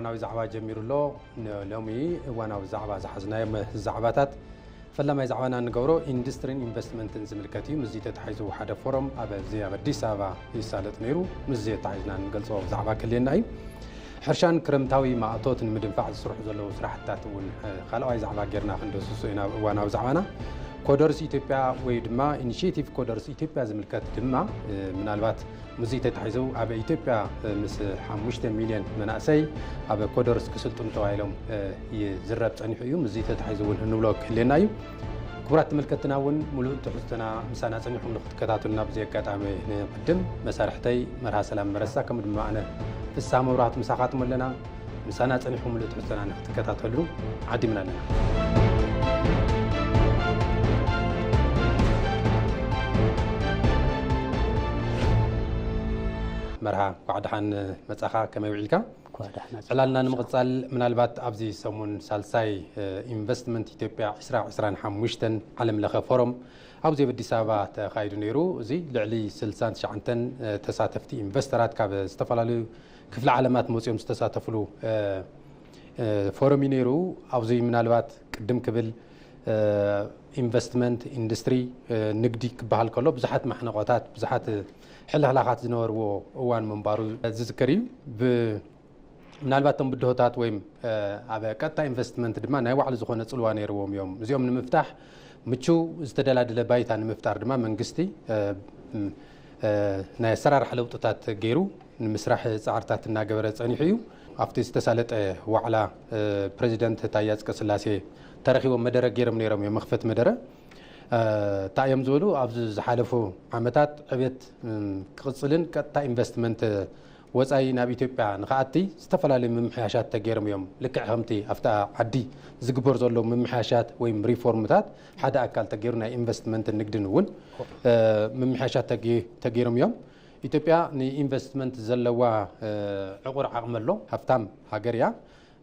أنا وزعبا جميل الله لومي وأنا وزعبا زحزنا زعباتات فلما يزعبنا نجورو إندسترين إنفستمنت زملكاتي مزيت تحيزو حدا فورم أبا زي أبدي سابا يسالت نيرو مزيت تحيزنا نجلسوا زعبا كلنا أي حرشان كرمتاوي مع أطوت المدنفع الصروح زلوا صراحة تاتون خلوا أي زعبا جرنا خندوسو هنا وأنا وزعبنا كودرس إثيوبيا ويدما إنيشيتيف كودرس إثيوبيا زملكات دما من البات مزيت تحيزو أبا إثيوبيا مس 5 مليون مناسي أبا كودرس كسلتم توعيلهم يزرب تعني حيوم مزيت تحيزو هنولوك لنايو كبرات ملكتنا ون ملوء تحسنا مسانا تنحهم نختكتاتنا بزيكات عمي نقدم مسارحتي مرها سلام مرسا كم معنا في السامورات مساقات ملنا مسانا تنحهم ملوء تحسنا نختكتاتلو عادي من لنا مرها قعد عن مساخا كما يوعيلك علالنا نمغصال من البات أبزي سمون سالساي إنفستمنت إثيوبيا 2025 علم لخ فورم أبزي بدي سابا تخايدو نيرو زي لعلي سلسان شعنتن تساتفتي إنفسترات كاب استفلالو كيف العلامات موسيوم تساتفلو فورم نيرو أبزي من البات قدم قبل إنفستمنت إندستري نقدي كبهال كله بزحات محنقاتات بزحات حل علاقات زنور ووان منبارو زذكري من الباتهم بدهوتات ويم على كتا إنفستمنت دما ناي وعلى زخونة صلوان يروم يوم زيوم المفتاح متشو استدلال لبيت عن المفتاح دما منقستي ناي سرار حلوطات جيرو المسرح سعرتات الناقبرة عني حيو أفتي استسالت وعلى بريزيدنت تاياز كسلاسي تاريخي ومدرة جيرم نيرم يوم مخفت مدرة تايم زولو أبز زحالفو عمتات عبيت قصلين كتا إنفستمنت وزاي نابي إثيوبيا نخاتي استفلالي من محاشات تجيرم يوم لك همتي أفتا عدي زقبر زولو من محاشات ويم ريفورمتات حدا أكل تجيرنا إنفستمنت نقدنون من محاشات تجيرم يوم إثيوبيا ني إنفستمنت زلوا عقور عملو هفتام هاجريا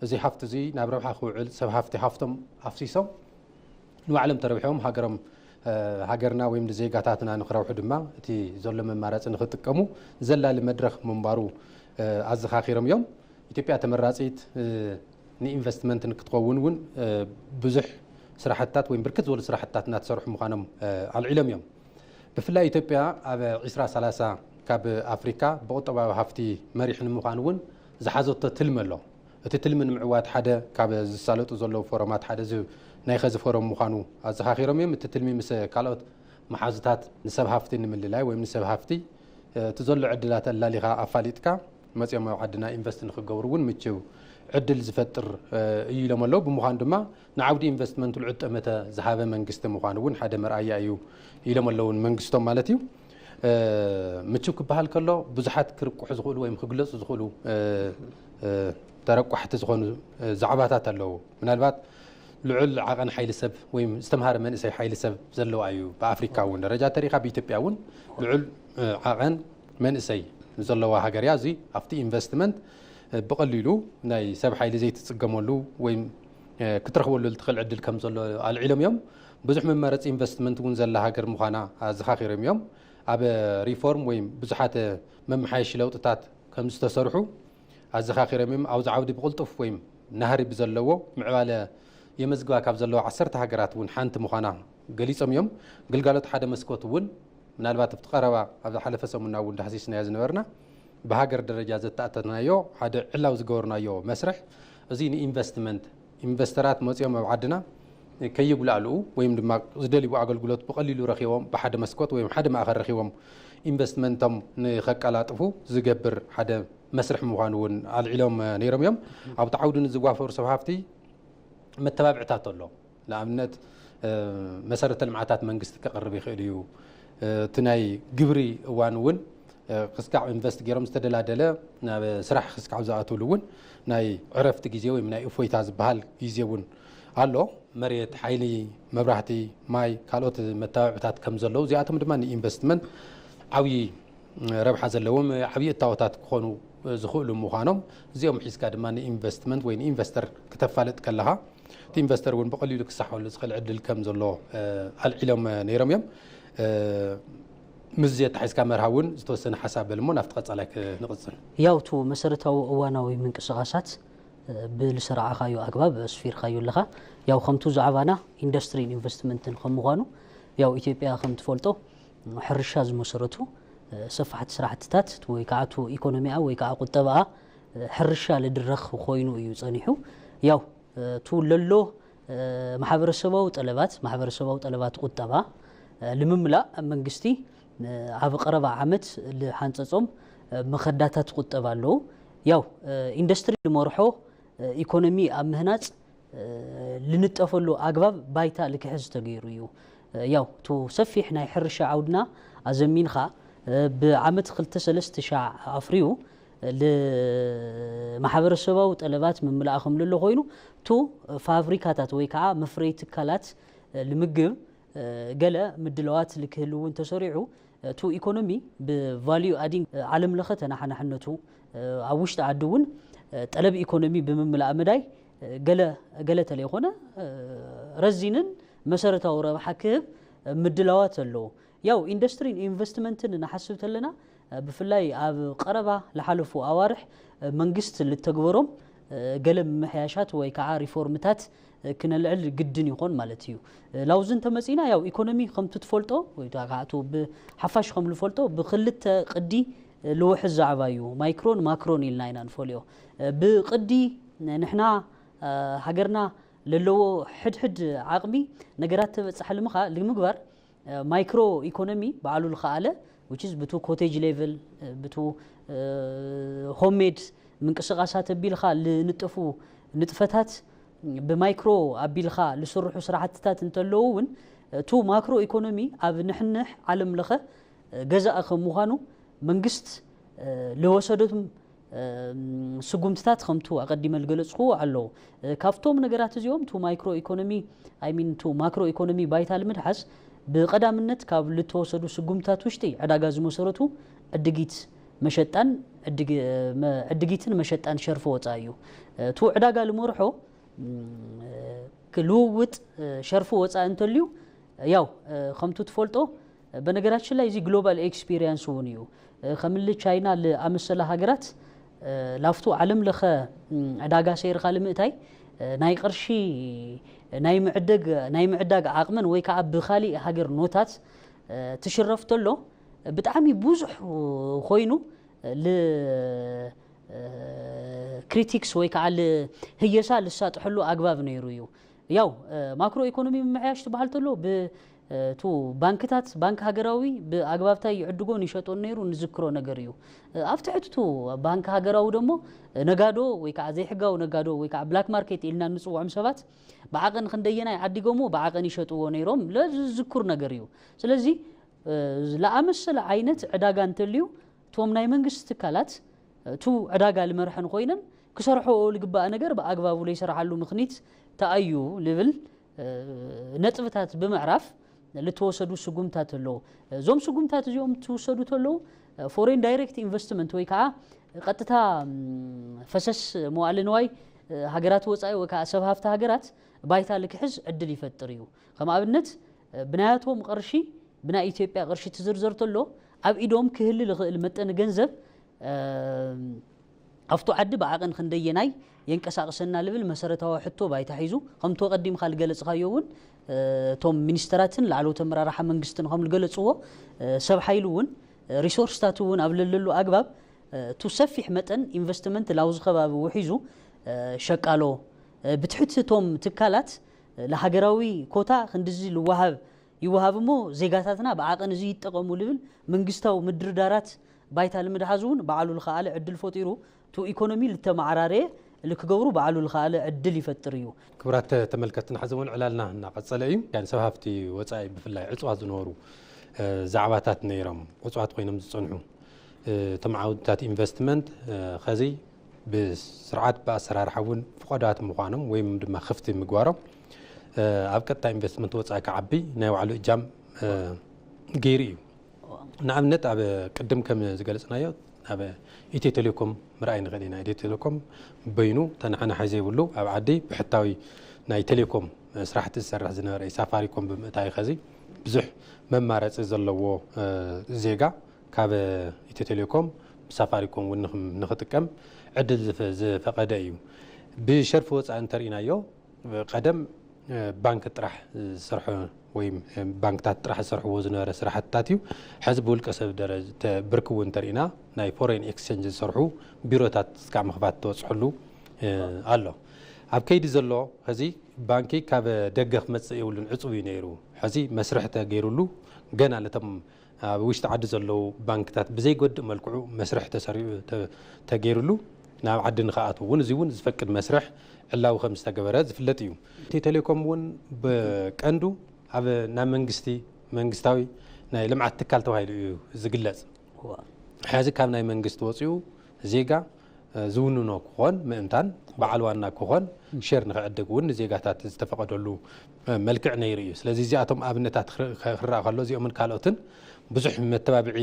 زي هفت زي نابروح أخوعل سب هفتي هفتم أفسيسو نوعلم تربحهم هاجرنا ويم زي قاتاتنا نخرو حدما تي زول من مارس نختكمو زلا لمدرخ منبارو عز خاخيرم يوم إثيوبيا تمراسيت ني إنفستمنت نكتقون بزح سراحتات ويم بركز ولا سراحتات ناتسرح مخانم على العلم يوم بفلا إثيوبيا أب 20 كاب أفريقيا بقطبة هفتي مريح مخانون زحزت تلملو تتلمن معوات حدا كاب زسالت زلوا فورمات حدا زو نايخذ فورم مخانو أزخاخيرم يوم تتلمي مس كالوت محازتات نسب هفتي نمللاي ويم نسب هفتي تزلوا عدلات اللاليغا أفاليتكا مزيوم عدنا إنفست نخجورون متشو عدل زفتر يلملو بمخان دما نعودي إنفستمنت العد متى ذهاب منجست مخانون حدا مرأي أيو يلملون منجستهم مالتيو متشو كبهال كله بزحات كرق حزقول ويم خجلس زخولو ترقوا حتى زخون زعباتات اللو من البات لعل عقن حيل سب ويم استمهار من إسي حيل سب زلوا أيو بأفريقيا ون رجع تاريخها بيتبيع ون لعل عقن من إسي زلوا هاجريا زي أفتي إنفستمنت بقليلو ناي سب حيل زي تسقمولو ويم كترخوا له الدخل عدل كم زلوا على العلم يوم بزح من مرات إنفستمنت ون زل هاجر مخانا زخاخير يوم أب ريفورم ويم بزحات ممحايش لو تتات كم استصرحوا الزخاخير يوم أو زعودي بقلطف ويم نهري بزلوا معواله يمزقوا كابزلوا 10 هاجرات ون حانت مخانا قليصم يوم قلقالت حدا مسكوت ون من البات افتقروا هذا حلف سمونا ون حسيسنا يا زنبرنا بهاجر درجة زتأتنا يو حدا علاوز جورنا يو مسرح زين إنفستمنت إنفسترات موسيوم وعدنا كي يقول علو ويم دما زدلي وعقل قلت بقليلو رخيوم بحدا مسكوت ويم حدا ما آخر رخيوم إنفستمنتهم نخك على طفو زجبر حدا مسرح مخانون على العلم نيرم يوم أو تعودون الزوافر سبحافتي متابعتات الله لأمنت مسارة المعاتات منقست كقرب يخليو تناي جبري وانون خسكع إنفست جرام استدل عدلا سرح خسكع زاتو لون ناي عرفت جزيوي من أي فويت عز بحال جزيون الله مريت حيلي مبرحتي ماي كالوت متابعتات كم زلو زياتهم دماني إنفستمنت عوي ربح زلوهم حبي التواتات كونو زخولهم مخانهم زيهم حيس كادماني إنفستمنت وين إنفستر كتفالت كلها تينفستر ون بقول لك صح ولا صخل عدل كم زلوا العلم نيرم يوم مزيت حيس كامير هاون زتوسن حساب المون افتقص عليك نقصن ياوتو مسرتاو اواناوي منقسقاسات بالسرعة خايو أقباب سفير خايو لها ياو خمتو زعبانا إندستري إنفستمنت خموغانو ياو إثيوبيا خمت فولتو حرشاز مسرتو صفحة سرعتات ويكعتو إيكونوميا ويكع قطبها حرشا لدرخ وخوينو يصنيحو ياو تو للو محبرسباو طلبات قطبها لمملا منغستي عاب قرب عمت لحانصصوم مخداتات قطبا له ያው ኢንዱስትሪ ልመርሖ ኢኮኖሚ ኣብ ምህናጽ ልንጠፈሉ አግባብ ባይታ ልክሕዝ ተገይሩ እዩ ያው ቱ ሰፊሕ ናይ ሕርሻ ዓውድና ኣዘሚንኻ ብዓመት 2-3 ሻዕ ኣፍሪዩ ለማሕበረሰባዊ ጠለባት መምላእኹም ለሎ ኮይኑ ቱ ፋብሪካታት ወይ ከዓ መፍረይ ትካላት ልምግብ ገለ ምድለዋት ልክህልውን ተሰሪዑ ቱ ኢኮኖሚ ብቫልዩ አዲንግ ዓለም ለኸ ተናሓናሕነቱ አውሽት አድውን ጠለብ ኢኮኖሚ በመምላእ መዳይ ገለ ተለይኾነ ረዚንን መሰረታው ረብሓ ክህብ ምድላዋት ኣሎ ያው ኢንዱስትሪ ኢንቨስትመንትን ናሐስብ ተለና ብፍላይ ኣብ ቀረባ ለሓለፉ ኣዋርሕ መንግስት ልተግበሮም ገለ መሕያሻት ወይ ከዓ ሪፎርምታት ክነልዕል ግድን ይኾን ማለት እዩ ላውዝን ተመጺና ያው ኢኮኖሚ ከምቱ ትፈልጦ ወይ ታዓቱ ብሓፋሽ ከም ልፈልጦ ብክልተ ቅዲ لوح الزعبايو مايكرون ماكرون إلنا نفوليو بقدي نحنا حجرنا للو حد عقمي نجارات بتصحل مخا لمجبر مايكرو إيكونومي بعلو الخالة which is بتو كوتيج ليفل بتو هوم ميد من كسرعات بيلخا لنتفو نتفتات بمايكرو أبيلخا لسرح سرعات تات انتلوون تو ماكرو إيكونومي أب نحن علم لخا جزء خموهانو መንግስት ለወሰደቱም ስጉምትታት ከምቱ አቀዲመ ልገለጽኩ አለው ካፍቶም ነገራት እዚኦም ቱ ማይክሮ ኢኮኖሚ አይ ሚን ቱ ማክሮ ኢኮኖሚ ባይታል ምድሐስ በቀዳምነት ካብ ልተወሰዱ ስጉምታት ውሽጢ ዕዳጋ ዝመሰረቱ ዕድጊት መሸጣን ዕድጊትን መሸጣን ሸርፎ ወጻዩ ቱ ዕዳጋ ልመርሖ ክልውውጥ ሸርፎ ወጻ እንተልዩ ያው ከምቱ ትፈልጦ በነገራችን ላይ እዚ ግሎባል ኤክስፒሪየንስ ሆኒዩ ከምል ቻይና ለአመሰላ ሀገራት ላፍቱ ዓለም ለኸ ዕዳጋ ሰይር ካልምእታይ ናይ ቅርሺ ናይ ምዕዳግ ዓቅመን ወይ ከዓ ብኻሊ ሀገር ኖታት ትሽረፍተሎ ብጣዕሚ ብዙሕ ኮይኑ ለ ክሪቲክስ ወይ ከዓ ለህየሳ ልሳጥሕሉ አግባብ ነይሩ እዩ ያው ማክሮ ኢኮኖሚ መምሕያሽ ተባህል ተሎ تو بانكتات بانك هاجراوي بأجوابتها يعدقون يشطون نيرو نذكره نجاريو أفتحت تو بانك هاجراو دمو نجادو ويكع زي حجة ونجادو ويكع بلاك ماركت إلنا نسوي عمسبات بعقن خندينا يعدقومو بعقن يشطون نيروم لا ذكر نجاريو سلزي لا أمثل عينت عداقان تليو توم نايمنجس تكالات تو عداقة المرحن خوينا كسرحوا لقباء نجار بأجواب وليس رحلو مخنيت تأيو ليفل نتفتات بمعرف لتوصدو سقومتات اللو زوم سقومتات اليوم توصدو تلو فورين دايركت انفستمنت ويكا قطتا فسس معلنواي هاجرات وصاي وكا سبهافتا هاجرات بايتا لكحز عدل يفطريو كما ابنت بناياتهم قرشي بنا ኢትዮጵያ قرشي تزرزرتلو اب ايدوم كهل المتن ገንዘብ አፍቶ ዓዲ ባዓቀን ክንደየናይ ينقساقسنا لبل مسرتاو حتو بايتا حيزو قمتو قديم خال ገለጽኻዮውን توم ሚኒስተራትን ላዕሎ ተመራራሓ መንግስትን ከም ልገለጽዎ ሰብ ሓይሉውን ሪሶርስ ታቱውን ኣብለለሉ አግባብ ቱ ሰፊሕ መጠን ኢንቨስትመንት ላውዝ ከባቢ ወሒዙ ሸቃሎ ብትሕት ቶም ትካላት ለሃገራዊ ኮታ ክንድዚ ልዋሃብ ይዋሃብሞ ዜጋታትና በዓቀን እዚ ይጠቀሙ ልብል መንግስታው ምድርዳራት ባይታ ልምድሓዙውን በዓሉ ለኻለ ዕድል ፈጢሩ ቱ ኢኮኖሚ ልተማዓራረ لكجورو بعلو الخالة عدل يفتريو كبرات تملكتنا حزون علالنا نقصلهم كان سببتي وصاي بفلاي عصوات نورو زعباتات نيرم عصوات قينم صنعو تمعودات انفستمنت خزي بسرعات باسرار حون فقدات مقانم ويم دما خفتي مغوارو ابقتا انفستمنت وصاي كعبي نايو علو اجام غيري نعمنت اب قدم كم زغلصنايو اب ኢትዮ ቴሌኮም ምርኣይን ገዲና ኢትዮ ቴሌኮም በይኑ ተናሓና ሓይዘ ይብሉ ኣብ ዓዲ ብሕታዊ ናይ ቴሌኮም ስራሕቲ ዝሰርሕ ዝነበረ ሳፋሪኮም ብምእታይ ኸዚ ብዙሕ መማረፂ ዘለዎ ዜጋ ካብ ኢትዮ ቴሌኮም ሳፋሪኮም ንኽጥቀም ዕድል ዝፈቀደ እዩ بشرف وصا انترينايو قدم بانك طرح سرح ويم بانكታት ጥራሕ ዝሰርሕዎ ዝነበረ ስራሕትታት እዩ ሕዚ ብውልቀ ሰብ ደረጃ ብርክው እንተሪና ናይ ፎሬን ኤክስቼንጅ ዝሰርሑ ቢሮታት እስካብ ምኽፋት ተወፅሕሉ ኣሎ ኣብ ከይዲ ዘሎ ሕዚ ባንኪ ካብ ደገ ክመጽእ የብሉን ዕጹብ እዩ ነይሩ ሕዚ መስርሕ ተገይሩሉ ገና ለቶም ኣብ ውሽጢ ዓዲ ዘለው ባንክታት ብዘይጎድእ መልክዑ መስርሕ ተሰሪዑ ተገይሩሉ ናብ ዓዲ ንኸኣቱ እውን እዚ እውን ዝፈቅድ መስርሕ ዕላዊ ከም ዝተገበረ ዝፍለጥ እዩ ኢትዮ ቴሌኮም እውን በቀንዱ ኣብ ናብ መንግስታዊ ናይ ልምዓት ትካል ተባሂሉ እዩ ዝግለጽ ሕዚ ካብ ናይ መንግስቲ ወፂኡ ዜጋ ዝውንኖ ክኾን ምእንታን በዓል ዋና ክኾን ሼር ንኽዕድግ እውን ዜጋታት ዝተፈቀደሉ መልክዕ ነይሩ እዩ ስለዚ እዚኣቶም ኣብነታት ክረአ ከሎ እዚኦምን ካልኦትን ብዙሕ መተባብዒ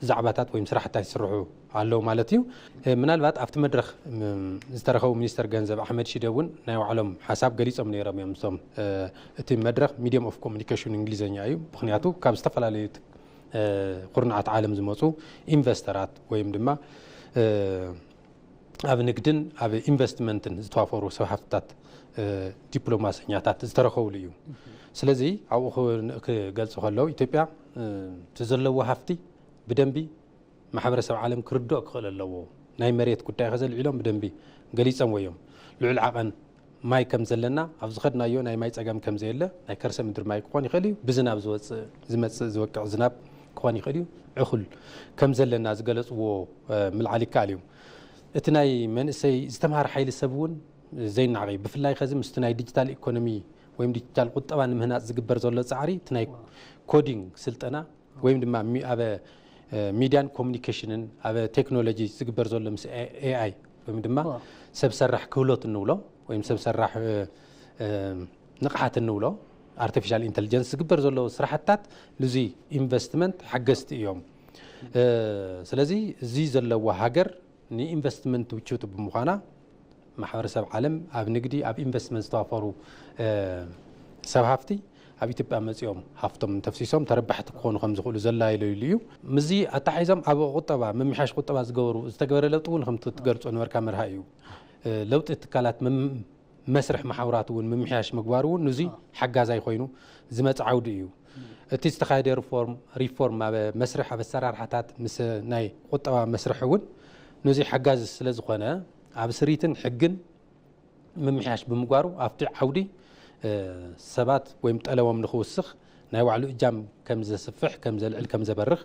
ዛዕባታት ወይ ስራሕታት ይስርሑ ኣለው ማለት እዩ ምናልባት ኣብቲ መድረኽ ዝተረኸቡ ሚኒስተር ገንዘብ ኣሕመድ ሺደ እውን ናይ ባዕሎም ሓሳብ ገሊፆም ነይሮም እዮም እቶም እቲ መድረኽ ሚዲየም ኦፍ ኮሙኒኬሽን እንግሊዝኛ እዩ ምክንያቱ ካብ ዝተፈላለዩ ቁርናዓት ዓለም ዝመፁ ኢንቨስተራት ወይም ድማ ኣብ ንግድን ኣብ ኢንቨስትመንትን ዝተዋፈሩ ሰብ ሃፍትታት ዲፕሎማስኛታት ዝተረኸቡሉ እዩ ስለዚ ኣብኡ ክገልጽ ከለው ኢትዮጵያ ተዘለዎ ሃፍቲ بدنبي محبرسب عالم كردو كخل اللو ناي مريت كتاي غزل علوم بدنبي قليصم ويوم لعل عقن ماي كم زلنا افزخدنا يو ناي ماي صقام كم زيله ناي كرسه مدر ماي كون يخلي بزناب زوص زمص زوقع زناب كون يخلي عخل كم زلنا زغلصو ملعليك عليو اتناي من سي استمهار حيل سبون زين عقي بفلاي خزم استناي ديجيتال ايكونومي ويم ديجيتال قطبان مهنات زغبر زلو صعري تناي كودينغ سلطنا ويم دما ابا ميديان كومونيكيشن ابا تكنولوجي زغبر زلو مس اي اي ويم دما سب سرح كهلوت نولو ويم سب سرح نقحات نولو artificial intelligence زغبر زلو سرحتات لزي انفستمنت حقست يوم ስለዚህ እዚ ዘለዎ ሃገር ኒ ኢንቨስትመንት ውጭቱ በመዃና ማሕበረሰብ ዓለም ኣብ ንግዲ ኣብ ኢንቨስትመንት ዝተዋፈሩ ሰብ ሃፍቲ ኣብ ኢትዮጵያ መጽኦም ሃፍቶም ተፍሲሶም ተረባሕቲ ክኾኑ ከም ዝኽእሉ ዘላይሉ እዩ ምዚ ኣታሒዞም ኣብ ቁጠባ መምሓሽ ቁጠባ ዝገበሩ ዝተገበረ ለውጥ እውን ከም ትገልጾ ነበርካ መርሃ እዩ ለውጥ ትካላት መስርሕ ማሕበራት እውን መምሓሽ ምግባሩ እውን ነዚ ሓጋዛይ ኮይኑ ዝመጽ ዓውዲ እዩ እቲ ዝተኻየደ ሪፎርም ኣብ መስርሕ ኣብ ኣሰራርሓታት ምስ ናይ ቁጠባ መስርሕ እውን ነዚ ሓጋዝ ስለ ዝኾነ ኣብ ስሪትን ሕግን መምሓሽ ብምግባሩ ኣብቲ ዓውዲ ሰባት ወይም ጠለቦም ንኽውስኽ ናይ ባዕሉ እጃም ከም ዘስፍሕ ከም ዘልዕል ከም ዘበርኽ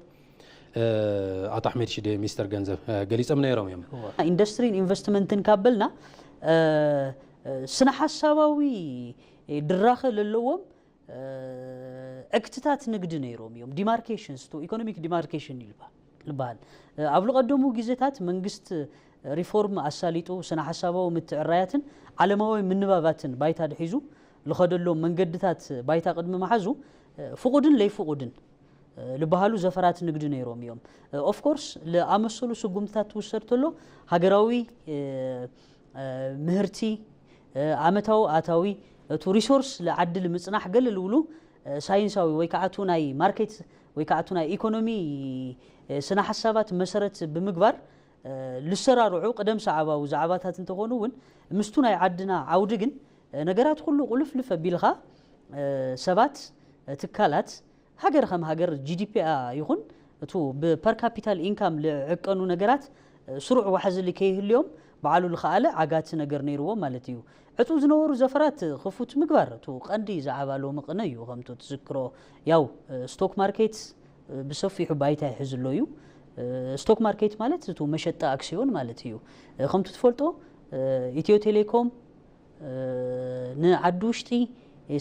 ኣቶ ኣሕመድ ሺደ ሚኒስተር ገንዘብ ገሊፆም ነይሮም እዮም ኢንዱስትሪን ኢንቨስትመንትን ካበልና ስነ ሓሳባዊ ድራኸ ለለዎም እክትታት ንግድ ነይሮም እዮም ዲማርኬሽንስ ቱ ኢኮኖሚክ ዲማርኬሽን ይልባል ኣብ ልቀደሙ ግዜታት መንግስት ሪፎርም ኣሳሊጡ ስነ ሓሳባዊ ምትዕራያትን ዓለማዊ ምንባባትን ባይታ ድሒዙ لخدلهم من قدتات بايتا قدم محزو فقودن لي فقودن لبهالو زفرات نقد نيروم يوم اوف كورس لامسلو سقومتات وسرتلو هاجراوي مهرتي عامتاو اتاوي تو ريسورس لعدل مصناح قللولو ساينساوي ويكعتو ناي ماركت ويكعتو ناي ايكونومي سنا حسابات مسرت بمغبار لسرارعو قدم صعباو زعباتات انتقونون مستو ناي عدنا عودغن ነገራት ሁሉ ቁልፍ ልፈ ቢልኻ ሰባት ትካላት ሃገር ከም ሃገር ጂዲፒ ይኹን እቱ በፐር ካፒታል ኢንካም ለዕቀኑ ነገራት ስሩዕ ዋሕዝሊ ከይህልዮም በዓሉ ለኻለ ዓጋት ነገር ነይርዎ ማለት እዩ እቱ ዝነበሩ ዘፈራት ክፉት ምግባር እቱ ቀንዲ ዛዕባሎ መቅነ እዩ ከምቱ ትዝክሮ ያው ስቶክ ማርኬት ብሰፊሑ ባይታ ይሕዝሎ እዩ ስቶክ ማርኬት ማለት እቱ መሸጣ አክሲዮን ማለት እዩ ከምቱ ትፈልጦ ኢትዮ ቴሌኮም ንዓዱሽቲ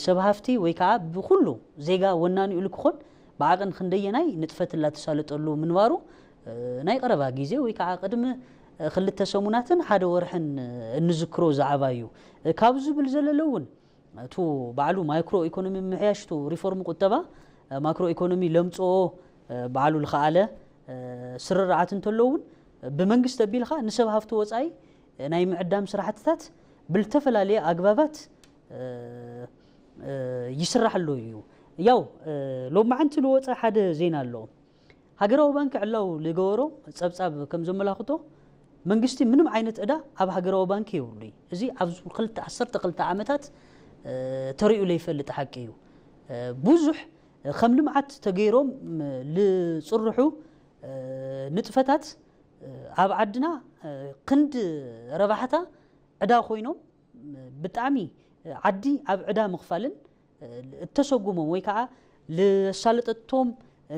ሰብ ሃፍቲ ወይ ከዓ ብኩሉ ዜጋ ወናን ይሉ ክኾን ባዕቅን ክንደየናይ ንጥፈትላ ተሳለጠሉ ምንባሩ ናይ ቀረባ ግዜ ወይ ከዓ ቅድመ ክልተ ሰሙናትን ሓደ ወርሕን እንዝክሮ ዛዕባ እዩ ካብዚ ብል ዘለለውን እቱ ባዕሉ ማይክሮ ኢኮኖሚ ምሕያሽቱ ሪፎርም ቁጠባ ማክሮ ኢኮኖሚ ለምጾ ባዕሉ ለኻለ ስርዓት እንተለውን ብመንግስት ቢልኻ ንሰብ ሃፍቲ ወጻይ ናይ ምዕዳም ስራሕትታት بالتفلالي أجبابات يسرح له يو ياو لو ما أنت لو حد زين له هجروا بنك علو لجورو سب كم زملاء خطو መንግስቲ ምንም ዓይነት ዕዳ ኣብ ሃገራዊ ባንኪ የብሉ እዚ ኣብ 12 ዓመታት ተሪኡ ለይፈልጥ ሓቂ እዩ ብዙሕ ከም ልምዓት ተገይሮም ልጽርሑ ንጥፈታት ኣብ ዓድና ክንድ ረባሕታ ዕዳ ኮይኖም ብጣዕሚ ዓዲ ኣብ ዕዳ ምኽፋልን እተሰጉሞም ወይ ከዓ ለሳለጠቶም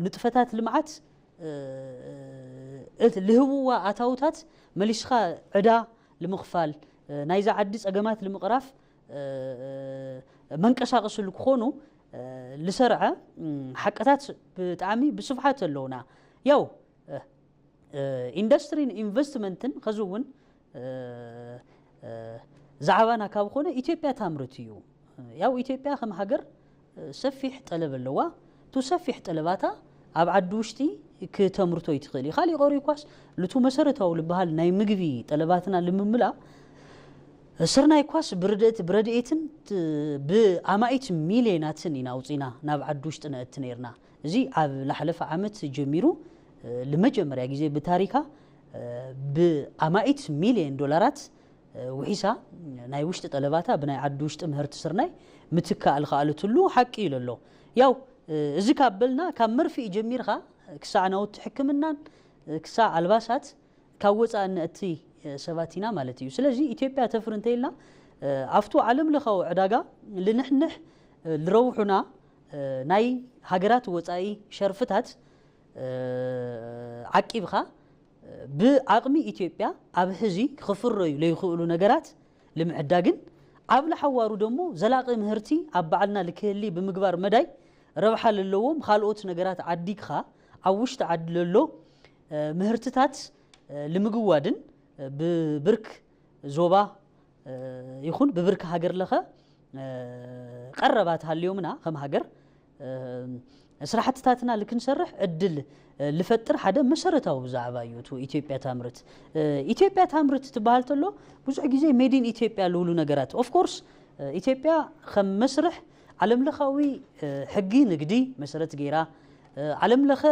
ንጥፈታት ልምዓት ልህቡዋ ኣታውታት መሊስኻ ዕዳ ንምኽፋል ናይዛ ዓዲ ጸገማት ንምቕራፍ መንቀሳቐስሉ ክኾኑ ልሰርዐ ሓቀታት ብጣዕሚ ብስፍሓት ኣለውና ያው ኢንዱስትሪን ኢንቨስትመንትን ከዝውን ዛዕባና ካብ ኮነ ኢትዮጵያ ታምርት እዩ ያው ኢትዮጵያ ከም ሃገር ሰፊሕ ጠለብ ኣለዋ ቱ ሰፊሕ ጠለባታ ኣብ ዓዲ ውሽጢ ከተምርቶ ይትኽእል ይኻሊ ቆሪኳስ ልቱ መሰረታው ልበሃል ናይ ምግቢ ጠለባትና ልምምላ ስርናይ ኳስ ብረድኤትን ብኣማኢት ሚልዮናትን ኢናውፂና ናብ ዓዲ ውሽጢ ነእት ነርና እዚ ኣብ ላሕለፈ ዓመት ጀሚሩ ለመጀመሪያ ግዜ በታሪካ በአማኢት ሚሊዮን ዶላራት ወሒሳ ናይ ውሽጥ ጠለባታ በናይ ዓዲ ውሽጥ ምህርቲ ስርናይ ምትካል ኻልትሉ ሓቂ ይለሎ ያው እዚ ካብልና ካብ መርፊ ጀሚርኻ ክሳዕ ናውት ሕክምናን ክሳዕ አልባሳት ካብ ወፃእ ነእቲ ሰባቲና ማለት እዩ ስለዚ ኢትዮጵያ ተፍርንተይልና አፍቱ ዓለም ለኻው ዕዳጋ ልንሕንሕ ልረውሑና ናይ ሃገራት ወፃኢ ሸርፍታት ዓቂብኻ ብዓቅሚ ኢትዮጵያ ኣብ ህዚ ክፍረዩ ለይኽእሉ ነገራት ልምዕዳግን ኣብ ለሐዋሩ ደሞ ዘላቂ ምህርቲ ኣብ ባዕልና ልክህሊ ብምግባር መዳይ ረብሓ ለለዎም ካልኦት ነገራት ዓዲግኻ ኣብ ውሽጢ ዓዲ ለሎ ምህርትታት ልምግዋድን ብብርክ ዞባ ይኹን ብብርክ ሃገር ለኸ ቀረባት ሃልዮምና ከም ሃገር ስራሕትታትና ልክንሰርሕ እድል ልፈጥር ሓደ መሰረታው ዛዕባ እዩ ኢትዮጵያ ታምርት ትበሃል ተሎ ብዙሕ ግዜ ሜድ ኢን ኢትዮጵያ ልብሉ ነገራት ኦፍ ኮርስ ኢትዮጵያ ከም መስርሕ ዓለም ለኻዊ ሕጊ ንግዲ መሰረት ገይራ ዓለም ለኸ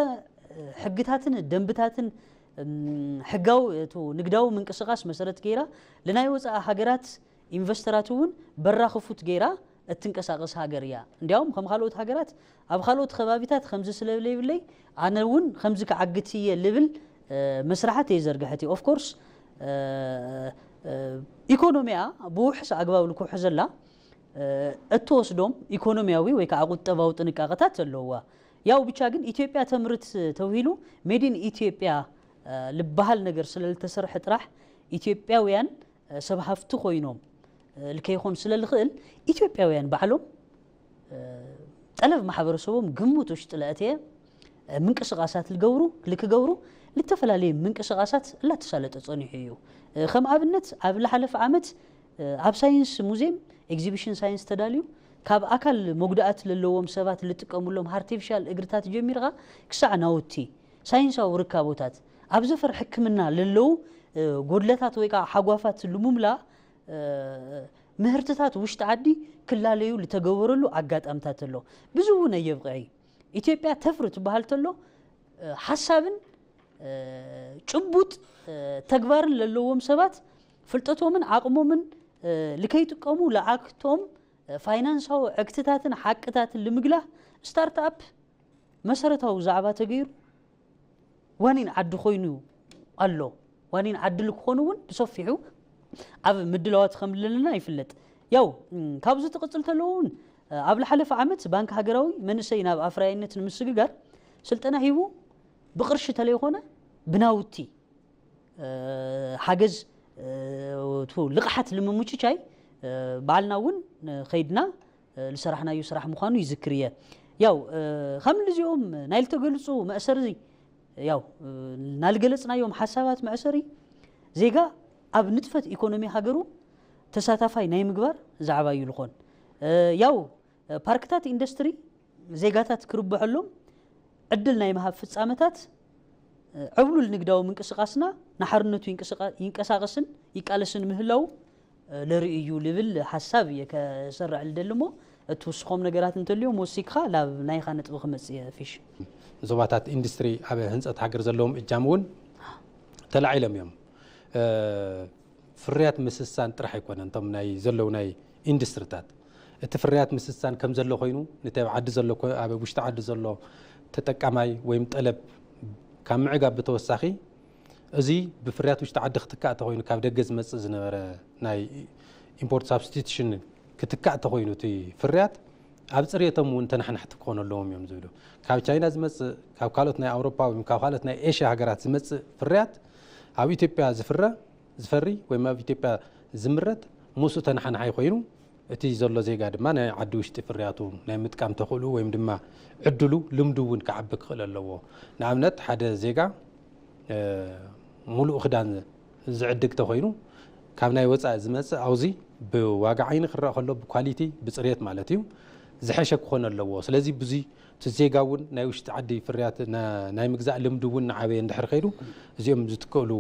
ሕግታትን ደንብታትን ሕጋው ንግዳው ምንቅስቃስ መሰረት ገይራ ለናይ ወፃኢ ሃገራት ኢንቨስተራቱን በራኽፉት ገይራ እትንቀሳቀስ ሃገር ያ እንዲያውም ከም ካልኦት ሃገራት ኣብ ካልኦት ከባቢታት ከምዚ ስለለይብለይ ኣነውን ከምዚ ከዓግትየ ልብል መስራሓት የዘርግሐት ኦፍ ኮርስ ኢኮኖሚያ ብውሕስ ኣግባብ ልኩሕ ዘላ እትወስዶም ኢኮኖሚያዊ ወይ ከዓ ቁጠባዊ ጥንቃቐታት ኣለዋ ያው ብቻ ግን ኢትዮጵያ ተምርት ተውሂሉ ሜድ ኢን ኢትዮጵያ ልበሃል ነገር ስለልተሰርሐ ጥራሕ ኢትዮጵያውያን ሰብ ሃፍቲ ኮይኖም ልከይኾን ስለልኽእል ኢትዮጵያውያን ባዕሎም ጠለብ ማሕበረሰቦም ግሙት ውሽጢ ለእትየ ምንቅስቃሳት ልክገብሩ ልተፈላለየ ምንቅስቃሳት ላተሳለጠ ጸኒሑ እዩ ከም ኣብነት ኣብ ለሐለፈ ዓመት ኣብ ሳይንስ ሙዚየም ኤግዚቢሽን ሳይንስ ተዳልዩ ካብ አካል መጉዳአት ለለዎም ሰባት ልጥቀሙሎም አርቲፊሻል እግርታት ጀሚርኻ ክሳዕ ናውቲ ሳይንሳዊ ርካቦታት ኣብ ዘፈር ሕክምና ለለው ጎድለታት ወይ ከዓ ሓጓፋት ልሙምላ ምህርትታት ውሽጢ ዓዲ ክላለዩ ልተገበረሉ አጋጣምታት ኣሎ ብዙውን የብቅዒ ኢትዮጵያ ተፍርት በሃል ተሎ ሐሳብን ጭቡጥ ተግባርን ለለዎም ሰባት ፍልጠቶምን አቅሞምን ልከይጥቀሙ ለአክቶም ፋይናንሳዊ ዕክትታትን ሓቅታትን ልምግላህ ስታርትአፕ መሰረታዊ ዛዕባ ተገይሩ ዋኒን ዓዲ ኮይኑ ኣሎ ዋኒን ዓዲ ልክኾኑውን ብሰፊሑ ኣብ ምድላዋት ከምለልና ይፍለጥ ያው ካብዚ ተቀጽል ተለውን ኣብ ለሐለፈ ዓመት ባንክ ሃገራዊ መንሰይ ናብ ኣፍራይነት ንምስግጋር ስልጠና ሂቡ ብቅርሺ ተለይኾነ ብናውቲ ሓገዝ ልቕሓት ልምምችቻይ ባልናውን ኸይድና ልሰራሕናዩ ስራሕ ምዃኑ ይዝክርየ ያው ከም ልዚኦም ናይ ልተገልጹ መእሰሪ ያው ናልገለጽናዮም ሓሳባት መእሰሪ ዜጋ ኣብ ንጥፈት ኢኮኖሚ ሃገሩ ተሳታፋይ ናይ ምግባር ዛዕባ እዩ ልኾን ያው ፓርክታት ኢንዱስትሪ ዜጋታት ክርብሐሎም ዕድል ናይ መሃብ ፍጻመታት ዕብሉል ንግዳዊ ምንቅስቃስና ናሕርነቱ ይንቀሳቀስን ይቃለስን ምህላው ለርእዩ ልብል ሐሳብ የከሰርዕ ልደልሞ እትውስኾም ነገራት እንተልዮም ወሲክኻ ላብ ናይኻ ነጥቢ ክመጽእ ፊሽ ዞባታት ኢንዱስትሪ ኣብ ህንጸት ሃገር ዘለዎም እጃም እውን ተላዒሎም እዮም ፍርያት ምስሳን ጥራሕ ኣይኮነን እንቶም ናይ ዘለው ናይ ኢንዱስትሪታት እቲ ፍርያት ምስሳን ከም ዘሎ ኮይኑ ነቲ ዓዲ ዘሎ ኣብ ውሽጢ ዓዲ ዘሎ ተጠቃማይ ወይ ጠለብ ካብ ምዕጋብ ብተወሳኺ እዚ ብፍርያት ውሽጢ ዓዲ ክትካእ ተኮይኑ ካብ ደገ ዝመጽእ ዝነበረ ናይ ኢምፖርት ሳብስቲቱሽን ክትካእ ተኮይኑ እቲ ፍርያት ኣብ ጽሬቶም እውን ተናሕናሕቲ ክኾኑ ኣለዎም እዮም ዝብሉ ካብ ቻይና ዝመጽእ ካብ ካልኦት ናይ ኣውሮፓ ወይ ካብ ካልኦት ናይ ኤሽያ ሃገራት ዝመጽእ ፍርያት ኣብ ኢትዮጵያ ዝፈሪ ወይ ኣብ ኢትዮጵያ ዝምረት ሙሱ ተናሕናሓይ ኮይኑ እቲ ዘሎ ዜጋ ድማ ናይ ዓዲ ውሽጢ ፍርያቱ ናይ ምጥቃም ተኽእሉ ወይ ድማ ዕድሉ ልምዱ እውን ክዓቢ ክኽእል ኣለዎ ንኣብነት ሓደ ዜጋ ሙሉእ ክዳን ዝዕድግ ተኮይኑ ካብ ናይ ወፃኢ ዝመጽእ ኣውዚ ብዋጋ ዓይኒ ክረአ ከሎ ብኳሊቲ ብጽሬት ማለት እዩ ዝሐሸ ክኾን ኣለዎ ስለዚ ብዙ ዜጋ እውን ናይ ውሽጢ ዓዲ ፍርያት ናይ ምግዛእ ልምዱ እውን ንዓበየ እንድሕር ኸይዱ እዚኦም ዝትከሉ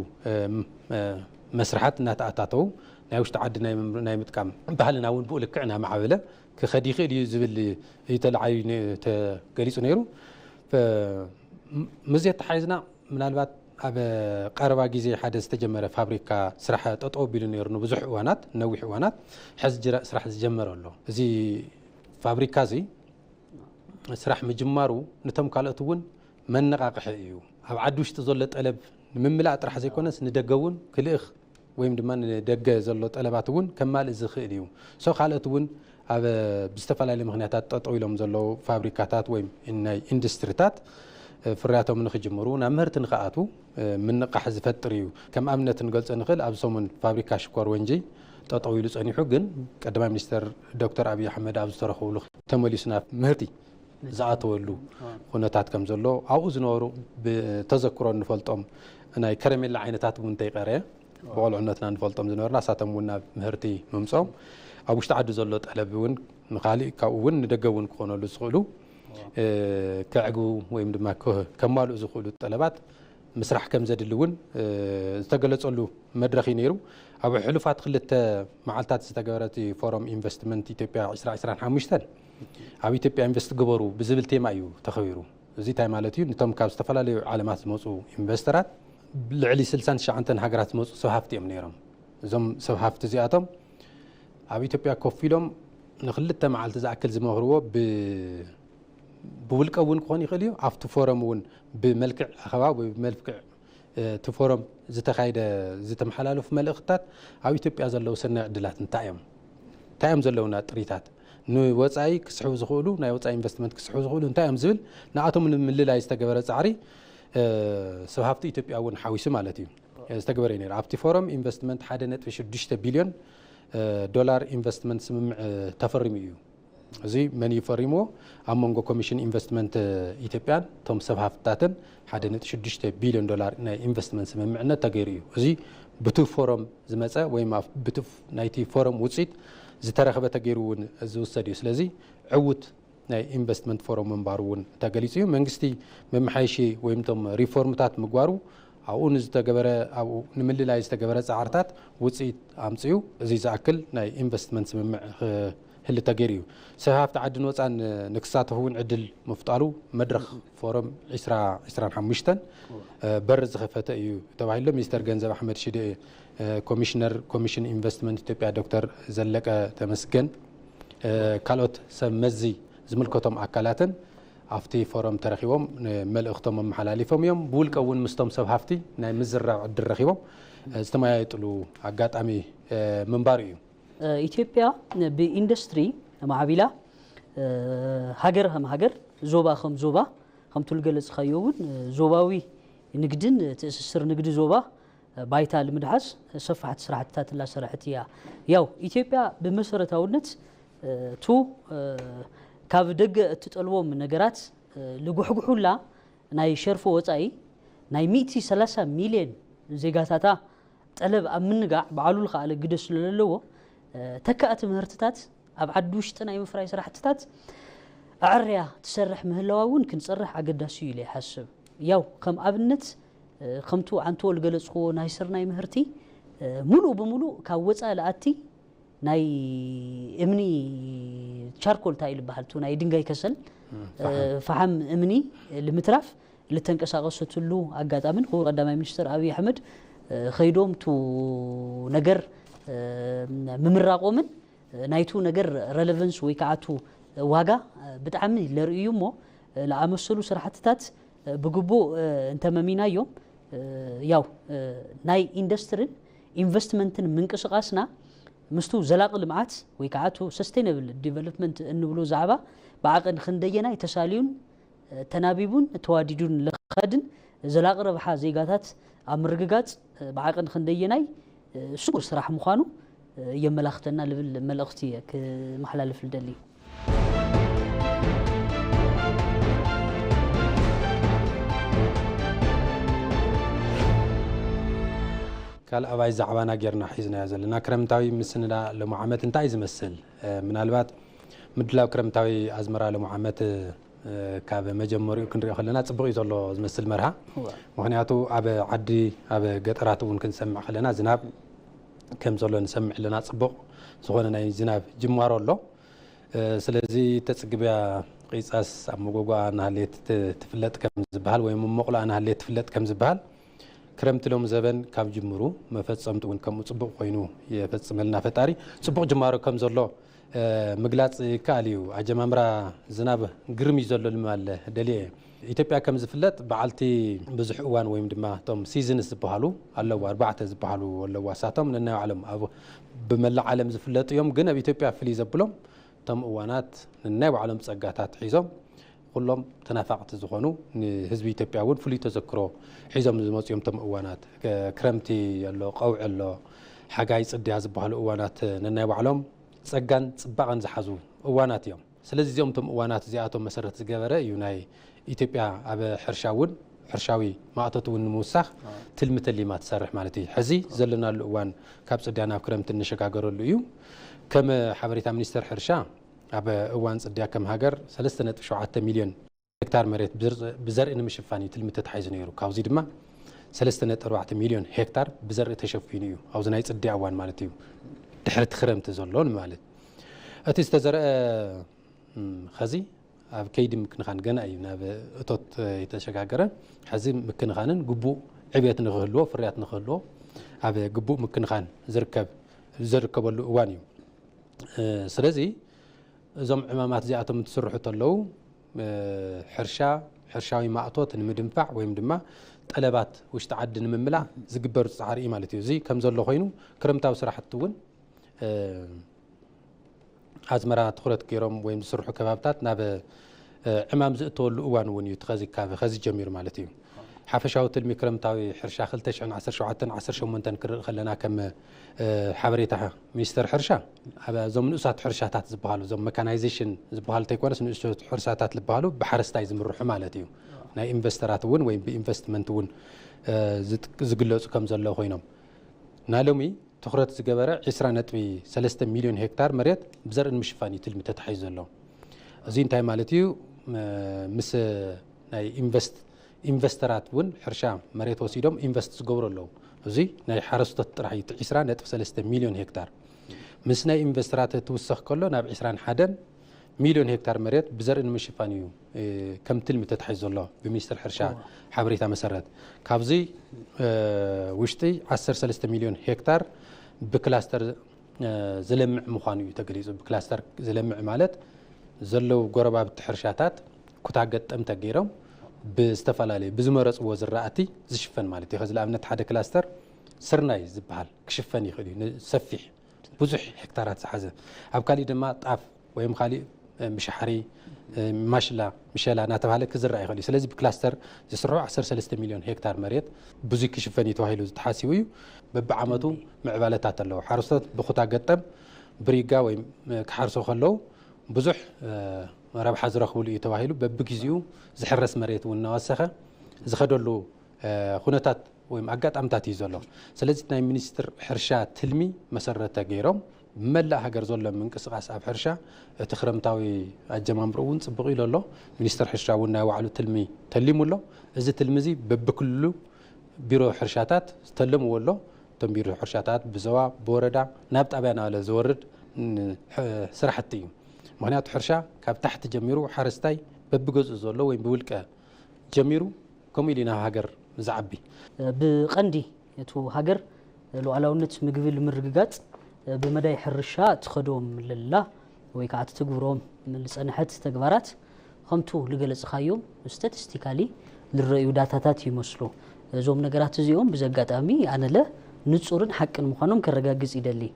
መስራሓት እናተኣታተው ናይ ውሽጢ ዓዲ ናይ ምጥቃም ባህልና እውን ብኡ ልክዕ እናማዕበለ ክኸድ ይኽእል እዩ ዝብል ተለዓዩ ተገሊጹ ነይሩ ምዝየት ተሓይዝና ምናልባት ኣብ ቀረባ ግዜ ሓደ ዝተጀመረ ፋብሪካ ስራሕ ጠጠው ቢሉ ነይሩ ንብዙሕ እዋናት ነዊሕ እዋናት ሕዚ ጅራእ ስራሕ ዝጀመረ ኣሎ እዚ ፋብሪካ እዚ ስራሕ ምጅማሩ ነቶም ካልኦት እውን መነቃቅሒ እዩ ኣብ ዓዲ ውሽጢ ዘሎ ጠለብ ንምምላእ ጥራሕ ዘይኮነስ ንደገ እውን ክልእኽ ወይም ድማ ንደገ ዘሎ ጠለባት እውን ከማልእ ዝኽእል እዩ ሰው ካልኦት እውን ኣብ ብዝተፈላለዩ ምክንያታት ጠጠው ኢሎም ዘለው ፋብሪካታት ወይ ናይ ኢንዱስትሪታት ፍርያቶም ንኽጅምሩ ናብ ምህርቲ ንኽኣቱ ምንቃሕ ዝፈጥር እዩ ከም ኣብነት ንገልጾ ንኽእል ኣብ ሰሙን ፋብሪካ ሽኮር ወንጂ ጠጠው ኢሉ ጸኒሑ ግን ቀዳማይ ሚኒስተር ዶክተር አብይ አሕመድ ኣብ ዝተረኸብሉ ተመሊሱና ምህርቲ ዝኣተወሉ ኩነታት ከም ዘሎ ኣብኡ ዝነበሩ ብተዘክሮ ንፈልጦም ናይ ከረሜላ ዓይነታት እውን እንተይቀረየ ብቆልዕነትና ንፈልጦም ዝነበርና እሳቶም እውን ናብ ምህርቲ ምምጾም ኣብ ውሽጢ ዓዲ ዘሎ ጠለብ እውን ንኻሊእ ካብኡ እውን ንደገ እውን ክኾነሉ ዝኽእሉ ከዕግቡ ወይም ድማ ከማልኡ ዝኽእሉ ጠለባት ምስራሕ ከም ዘድሊ እውን ዝተገለጸሉ መድረኽ ነይሩ ኣብ ሕሉፋት ክልተ መዓልታት ዝተገበረት ፎረም ኢንቨስትመንት ኢትዮጵያ 2025 ኣብ ኢትዮጵያ ኢንቨስት ግበሩ ብዝብል ቴማ እዩ ተኸቢሩ እዚ ታይ ማለት እዩ ነቶም ካብ ዝተፈላለዩ ዓለማት ዝመጹ ኢንቨስተራት ልዕሊ 69 ሃገራት ዝመጹ ሰብ ሃፍቲ እዮም ነይሮም እዞም ሰብ ሃፍቲ እዚኣቶም ኣብ ኢትዮጵያ ኮፍ ኢሎም ንክልተ መዓልቲ ዝኣክል ዝመኽርዎ ብውልቀ እውን ክኾን ይኽእል እዩ ኣብቲ ፎረም እውን ብመልክዕ ኣኸባ ወይ ብመልክዕ እቲ ፎረም ዝተኻይደ ዝተመሓላለፉ መልእኽትታት ኣብ ኢትዮጵያ ዘለው ሰናይ ዕድላት እንታይ እዮም ዘለውና ጥሪታት ንወፃኢ ክስሕቡ ዝኽእሉ ናይ ወፃኢ ኢንቨስትመንት ክስሕቡ ዝኽእሉ እንታይ እዮም ዝብል ንኣቶም ንምልላይ ዝተገበረ ጻዕሪ ሰብ ሃፍቲ ኢትዮጵያ እውን ሓዊሱ ማለት እዩ ዝተገበረ ነይሩ ኣብቲ ፎረም ኢንቨስትመንት 1.6 ቢልዮን ዶላር ኢንቨስትመንት ስምምዕ ተፈሪሙ እዩ እዚ መን ይፈሪምዎ ኣብ መንጎ ኮሚሽን ኢንቨስትመንት ኢትዮጵያን ቶም ሰብ ሃፍትታትን 1.6 ቢልዮን ዶላር ናይ ኢንቨስትመንት ስምምዕነት ተገይሩ እዩ እዚ ብቱ ፎረም ዝመፀ ወይ ብቱ ናይቲ ፎረም ውፅኢት ዝተረኸበ ተገይሩ እውን ዝውሰድ እዩ ስለዚ ዕውት ናይ ኢንቨስትመንት ፎረም መንባሩ እውን ተገሊጹ እዩ መንግስቲ መምሓይሺ ወይም ቶም ሪፎርምታት ምግባሩ ኣብኡ ንዝተገበረ ኣብኡ ንምልላይ ዝተገበረ ጻዕርታት ውፅኢት ኣምፅኡ እዚ ዝኣክል ናይ ኢንቨስትመንት ስምምዕ ህሊ ተገይሩ እዩ ሰብ ሃፍቲ ዓድን ወፃን ንክሳተፉ እውን ዕድል ምፍጣሩ መድረኽ ፎረም 2025 በር ዝኸፈተ እዩ ተባሂሉ ሚኒስተር ገንዘብ ኣሕመድ ሽዴ ኮሚሽነር ኮሚሽን ኢንቨስትመንት ኢትዮጵያ ዶክተር ዘለቀ ተመስገን ካልኦት ሰብ መዚ ዝምልከቶም ኣካላትን ኣብቲ ፎረም ተረኺቦም መልእኽቶም ኣመሓላሊፎም እዮም ብውልቀ እውን ምስቶም ሰብ ሃፍቲ ናይ ምዝራብ ዕድል ረኺቦም ዝተመያየጥሉ ኣጋጣሚ ምንባር እዩ ኢትዮጵያ ብኢንዱስትሪ ማዕቢላ ሃገር ከም ሃገር ዞባ ከም ዞባ ከም ትልገለጽኸዮ እውን ዞባዊ ንግድን ትእስስር ንግዲ ዞባ ባይታ ልምድሓዝ ሰፋሕቲ ስራሕትታት እናሰርሐት እያ ያው ኢትዮጵያ ብመሰረታውነት ቱ ካብ ደገ እትጠልቦም ነገራት ልጉሕጉሑላ ናይ ሸርፎ ወፃኢ ናይ 130 ሚልዮን ዜጋታታ ጠለብ ኣብ ምንጋዕ በዓሉ ልኸኣለ ግደ ስለለዎ ተካእቲ ምህርትታት ኣብ ዓዲ ውሽጢ ናይ ምፍራይ ስራሕትታት ኣዕርያ ትሰርሕ ምህላዋ እውን ክንፀርሕ ኣገዳሲ እዩ ኢለ ይሓስብ ያው ከም ኣብነት ከምቱ ዓንቶ ልገለጽኽዎ ናይ ስርናይ ምህርቲ ሙሉእ ብምሉእ ካብ ወፃኢ ለኣቲ ናይ እምኒ ቻርኮል ታይል ባህልቱ ናይ ድንጋይ ከሰል ፈሓም እምኒ ልምትራፍ ልተንቀሳቀሰትሉ ኣጋጣሚን ክቡር ቀዳማይ ሚኒስትር አብይ አሕመድ خيدوم تو نجر ممرقومن نايتو نجر ريليفنس ويكعتو واجا بتعمل لريومو لعمسلو سرحتات بجبو انت ممينا يوم ياو ناي اندستري ኢንቨስትመንትን ምንቅስቃስና ምስቱ ዘላቂ ልምዓት ወይ ከዓቱ ሰስቴይነብል ዲቨሎፕመንት እንብሎ ዛዕባ በዓቅን ክንደየና የተሳሊዩን ተናቢቡን ተዋዲዱን ለኸድን ዘላቂ ረብሓ ዜጋታት ኣብ ምርግጋጽ በዓቅን ክንደየናይ ሱቁር ስራሕ ምዃኑ የመላኽተና ልብል መልእኽቲ ከመሓላለፍ ልደሊ قال أباي زعوانا جرنا حيزنا زلنا كرمتاوي مسندا لمعامات انتاي زمسل من البات مدلاو كرمتاوي أزمرا لمعامات كاب مجموري كنري خلنا تصبغي زلو زمسل مرها مخنياتو أبا عدي أبا قطراتو ونكن سمع خلنا زناب كم زلو نسمع لنا تصبغ زغونا ناي زناب جموارو اللو سلازي تسقبيا قيساس أموغوغا أنها اللي تفلت كم زبهال ويممقلا أنها اللي تفلت كم زبهال كرمت لهم زبن كاب جمرو ما فتصمت وين كم صبغ خوينو يفتصم لنا فطاري صبغ جمارو كم زلو مغلاص كاليو اجمامرا زناب غرمي زلو المال دلي ኢትዮጵያ ከም ዝፍለጥ በዓልቲ ብዙሕ እዋን ወይም ድማ ቶም ሲዝንስ ዝበሃሉ ኣለዋ ኣርባዕተ ዝበሃሉ ኣለዋ ሳቶም ነናይ ዓለም ኣብ ብመላእ ዓለም ዝፍለጥ እዮም ግን ኣብ ኢትዮጵያ ፍልይ ዘብሎም ቶም እዋናት ነናይ ዓለም ጸጋታት ሒዞም ኩሎም ተናፋቅቲ ዝኾኑ ህዝቢ ኢትዮጵያ እውን ፍሉይ ተዘክሮ ሒዞም ዝመጽኦም ቶም እዋናት ክረምቲ ኣሎ ቀውዕ ኣሎ ሓጋይ ጽድያ ዝበሃሉ እዋናት ነናይ ባዕሎም ጸጋን ጽባቐን ዝሓዙ እዋናት እዮም ስለዚህ እዚኦም ቶም እዋናት እዚኣቶም መሰረት ዝገበረ እዩ ናይ ኢትዮጵያ ኣብ ሕርሻውን ሕርሻዊ ማእቶቱን ንምውሳኽ ትልሚ ተሊማ ትሰርሕ ማለት እዩ ሕዚ ዘለናሉ እዋን ካብ ጽድያ ናብ ክረምቲ እንሸጋገረሉ እዩ ከም ሓበሬታ ሚኒስተር ሕርሻ ኣብ እዋን ጽድያ ከም ሃገር 3.7 ሚልዮን ሄክታር መሬት ብዘርኢ ንምሽፋን እዩ ትልሚ ተታሒዙ ነይሩ ካብዚ ድማ 3.4 ሚልዮን ሄክታር ብዘርኢ ተሸፊኑ እዩ ኣብዚ ናይ ጽድያ እዋን ማለት እዩ ድሕሪ ክረምቲ ዘሎን ማለት እቲ ዝተዘርአ ኸዚ ኣብ ከይዲ ምክንኻን ገና እዩ ናብ እቶት የተሸጋገረ ሕዚ ምክንኻንን ግቡእ ዕብየት ንኽህልዎ ፍርያት ንኽህልዎ ኣብ ግቡእ ምክንኻን ዝርከበሉ እዋን እዩ ስለዚ እዞም ዕማማት እዚኣቶም ትስርሑ ተለው ሕርሻዊ ማእቶት ንምድንፋዕ ወይም ድማ ጠለባት ውሽጢ ዓዲ ንምምላእ ዝግበሩ ጻዕሪ ማለት እዩ እዚ ከም ዘሎ ኮይኑ ክረምታዊ ስራሕቲ እውን ኣዝመራ ትኩረት ገይሮም ወይም ዝስርሑ ከባብታት ናብ ዕማም ዝእተወሉ እዋን እውን እዩ ኸዚ ጀሚሩ ማለት እዩ ሓፈሻዊ ትልሚ ክረምታዊ ሕርሻ 2017-18 ክርኢ ከለና ከም ሓበሬታ ሚኒስተር ሕርሻ ኣብ እዞም ንኡሳት ሕርሻታት ዝበሃሉ እዞም መካናይዜሽን ዝበሃሉ ተይኮነስ ንኡሳት ሕርሻታት ዝበሃሉ ብሓረስታይ ዝምርሑ ማለት እዩ ናይ ኢንቨስተራት እውን ወይም ብኢንቨስትመንት እውን ዝግለጹ ከም ዘሎ ኮይኖም ናሎሚ ትኩረት ዝገበረ 20.3 ሚልዮን ሄክታር መሬት ብዘርኢ ንምሽፋን እዩ ትልሚ ተታሒዙ ዘሎ እዚ እንታይ ማለት እዩ ምስ ናይ ኢንቨስተራት እውን ሕርሻ መሬት ወሲዶም ኢንቨስት ዝገብሩ ኣለዉ እዚ ናይ ሓረስቶት ጥራሕ እዩ 20.3 ሚልዮን ሄክታር ምስ ናይ ኢንቨስተራት ትውሰኽ ከሎ ናብ 21 ሚልዮን ሄክታር መሬት ብዘርኢ ንምሽፋን እዩ ከም ትልሚ ተታሒዙ ዘሎ ብሚኒስተር ሕርሻ ሓበሬታ መሰረት ካብዚ ውሽጢ 13 ሚልዮን ሄክታር ብክላስተር ዝለምዕ ምዃኑ እዩ ተገሊጹ ብክላስተር ዝለምዕ ማለት ዘለው ጎረባብቲ ሕርሻታት ኩታ ገጠም ተገይሮም ብዝተፈላለዩ ብዝመረጽዎ ዝራእቲ ዝሽፈን ማለት እዩ ንኣብነት ሓደ ክላስተር ስርናይ ዝበሃል ክሽፈን ይኽእል እዩ ሰፊሕ ብዙሕ ሄክታራት ዝሓዘ ኣብ ካሊእ ድማ ጣፍ ወይም ካሊእ ምሽሓሪ ማሽላ ምሸላ እናተባሃለ ክዝራእ ይኽእል እዩ ስለዚ ብክላስተር ዝስርሑ 13 ሚልዮን ሄክታር መሬት ብዙይ ክሽፈን እዩ ተባሂሉ ዝተሓሲቡ እዩ በብዓመቱ ምዕባለታት ኣለዉ ሓረስቶት ብኩታ ገጠም ብሪጋ ወይም ክሓርሶ ከለዉ ብዙሕ ረብሓ ዝረኽብሉ እዩ ተባሂሉ በብግዚኡ ዝሕረስ መሬት እውን እናወሰኸ ዝኸደሉ ኩነታት ወይም ኣጋጣምታት እዩ ዘሎ ስለዚ ናይ ሚኒስትር ሕርሻ ትልሚ መሰረተ ገይሮም ብመላእ ሃገር ዘሎ ምንቅስቓስ ኣብ ሕርሻ እቲ ክረምታዊ ኣጀማምሮ እውን ጽቡቕ ኢሉ ኣሎ ሚኒስትር ሕርሻ እውን ናይ ባዕሉ ትልሚ ተሊሙ ኣሎ እዚ ትልሚ እዚ በብክልሉ ቢሮ ሕርሻታት ዝተለምዎ ኣሎ እቶም ቢሮ ሕርሻታት ብዘዋ ብወረዳ ናብ ጣብያ ናበለ ዝወርድ ስራሕቲ እዩ ምክንያቱ ሕርሻ ካብ ታሕቲ ጀሚሩ ሓረስታይ በብገዝኡ ዘሎ ወይም ብውልቀ ጀሚሩ ከምኡ ኢሉ ናብ ሃገር ዝዓቢ ብቐንዲ تو هاجر لو علاونت مقبل مرققات بمدى حرشات خدوم لله ويكعت تقبرهم من لسأنحت تقبرات خمتو لقلص خايوم ستاتستيكالي للرأيو داتاتات يمسلو زوم نقرات زيوم بزاقات أمي أنا لا نتصورن حق المخانوم كالرقاقز إدالي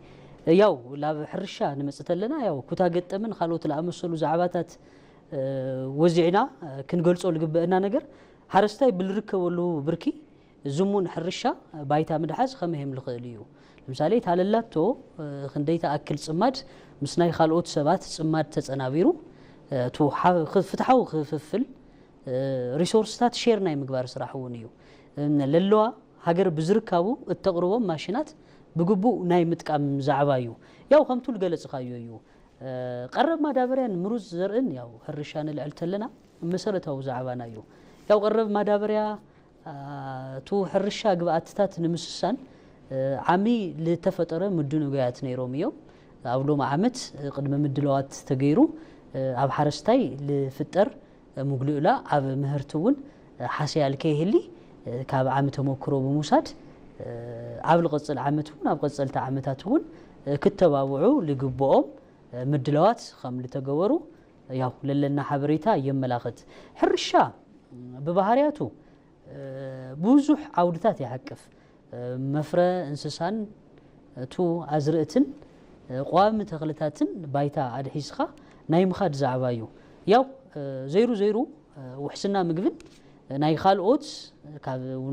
ياو لا حرشا نمستلنا ياو كتا قد من خالوت الأمسلو زعباتات وزعنا كنقلصو لقبئنا نقر حرستاي بالركة ولو بركي زمون حرشا بايتا مدحاز خمهم لخيليو لمثالي تاللاتو خنديتا أكل صماد مسناي خالوت سبات صماد تتصنابيرو تو فتحو خففل ريسورسات شير ناي مقبار صراحونيو للوا هاجر بزركاو التقربو ماشينات بقبو ناي متقام زعبايو ياو خمتو القلص خايو قرب ما دابريان مروز زرئن ياو هرشان العلتلنا مسرتاو زعبانايو ياو قرب ما دابريا تو حرشا قبعتتات نمسسان عامي لتفتره مدنو قاعت نيروميو أولو معامت قدم مدلوات تغيرو عب حرستاي لفتر مقلولا عب مهرتون حاسيال كيهلي كاب عامته موكرو بموساد عب القصل عامتون عب قصل تعامتاتون كتباوعو لقبوهم مدلوات خم لتغورو ياو للنا حبريتا يملاخت حرشا ببهارياتو بوزح عودتات يحقف مفرة انسسان تو ازرئتن قوام تغلتاتن بايتا عاد حيسخا ناي مخاد زعبايو ياو زيرو وحسنا مقبل ناي خالقوت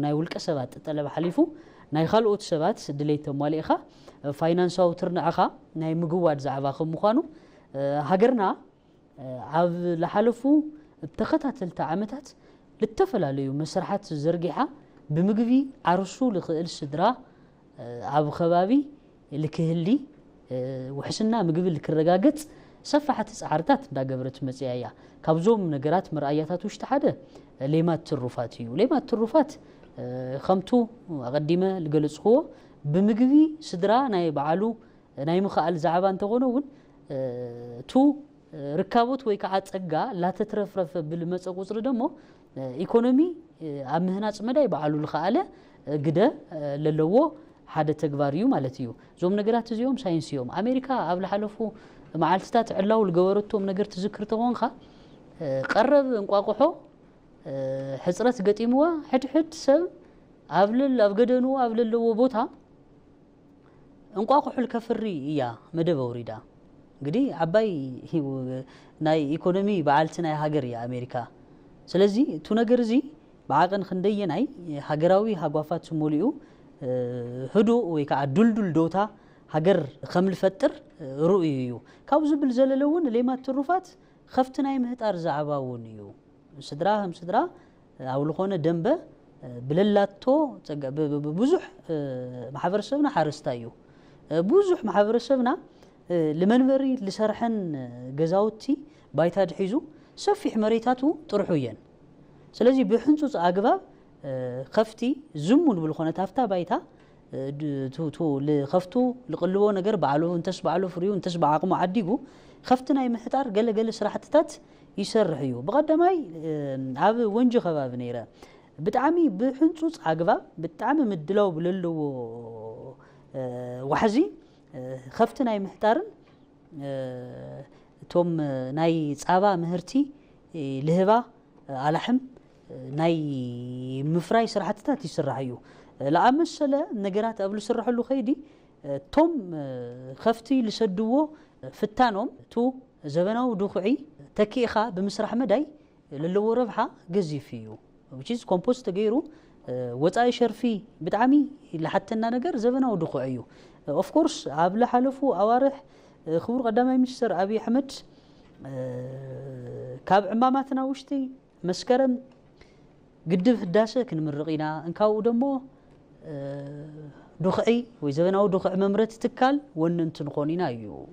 ناي ولك سبات طلب حليفو ناي خالقوت سبات دليت ماليخا فاينانساو ترنعخا ناي مقواد زعبا خمخانو هاجرنا عاب لحلفو بتختاتل تعامتات للتفلاليو مسرحات زرقيحه بمقبي عرسو لخيل السدرا عاب خبابي لكهلي وحسنا مقبل الكرقاقت صفحة عرتات دا قبرت مزيايا كابزوم نقرات مرأياتات وشتحادة ليمات الرفاتيو ليمات الرفات خمتو أقدمة لقلص هو بمقبي سدرا ناي بعالو ناي مخال زعبان تغنون تو ركابوت ويكعات أقا لا تترفرف بالمسا قصر دمو إيكونومي أمهنات مداي بعالو الخالة قدا للوو حدا تقباريو مالتيو زوم نقرات زيوم ساينسيوم أمريكا قبل حلفو معالستات علاو القوارتهم نقر تذكر تغونخا قرب انقواقحو حسرت قتيموا حد سب قبل أفقدنو قبل اللو بوتا انقواقحو الكفري إياه مدبا وريدا قدي عباي ناي إيكونومي بعالتنا هاجر يا أمريكا سلازي تو نقر زي بعاقن خندي ناي هاجراوي هاقوافات سموليو هدو ويكا دلدل دوتا هاجر خمل فتر رؤيو كابزو بالزللون ليما الترفات خفتنا يمهتار زعباونيو سدراهم سدرا او لخونه دنبه بللاتو ببزح محبرسبنا حارستايو بوزح محبرسبنا لمنبري لسرحن غزاوتي بايتا دحيزو سفيح مريتاتو طرحوين سلازي بحنصص اغباب خفتي زمون بالخونه تافتا بايتا تو لخفتو لقلبو نجر بعلو انتس بعلو فريو انتس بعقمو عديقو خفتنا يمحتار قل سراحتتات يسرحيو بقدماي عاب ونجو خباب نيرا بتعامي بحنصوص عقباب بتعامي مدلو بللو وحزي خفتنا يمحتارن توم ناي صابا مهرتي لهبا علحم ناي مفراي سراحتتات يسرحيو لا مسألة نجارات قبل سرحوا له خيدي توم خفتي لسدوه فتانهم تو زبناو دوخعي تكيخا بمسرح مداي للو ربحة جزي فيه وشيز كومبوست غيرو وطاي شرفي بتعامي لحتى لنا نجار زبناو دوخعيو اوف كورس عبل حلفو اوارح خبر قدامي مستر ابي احمد كاب عماماتنا وشتي مسكرم قدف هداسه كنمرقينا انكاو دمو دوخعي ويزبناو دوخع ممرت تكال وننت نخونينا يو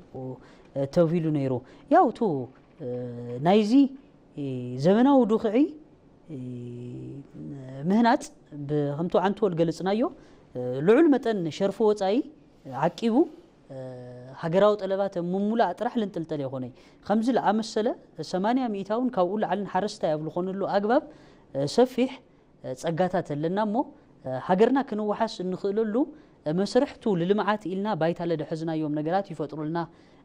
توفيلو نيرو ياو تو نايزي زبناو دوخعي مهنات بهمتو عنتو القلصنايو لعل متن شرفو وصاي عقيبو هاجراو طلبات ممولا اطرح لنتلتل يخوني خمز العمسله 800 ميتاون كاول علن حرستا يبل خونلو اغباب سفيح صغاتات لنامو ሃገርና ክንወሓስ እንኽእለሉ መስርሕቱ ልልምዓት ኢልና ባይታ ለድሕዝናዮም ነገራት ይፈጥሩልና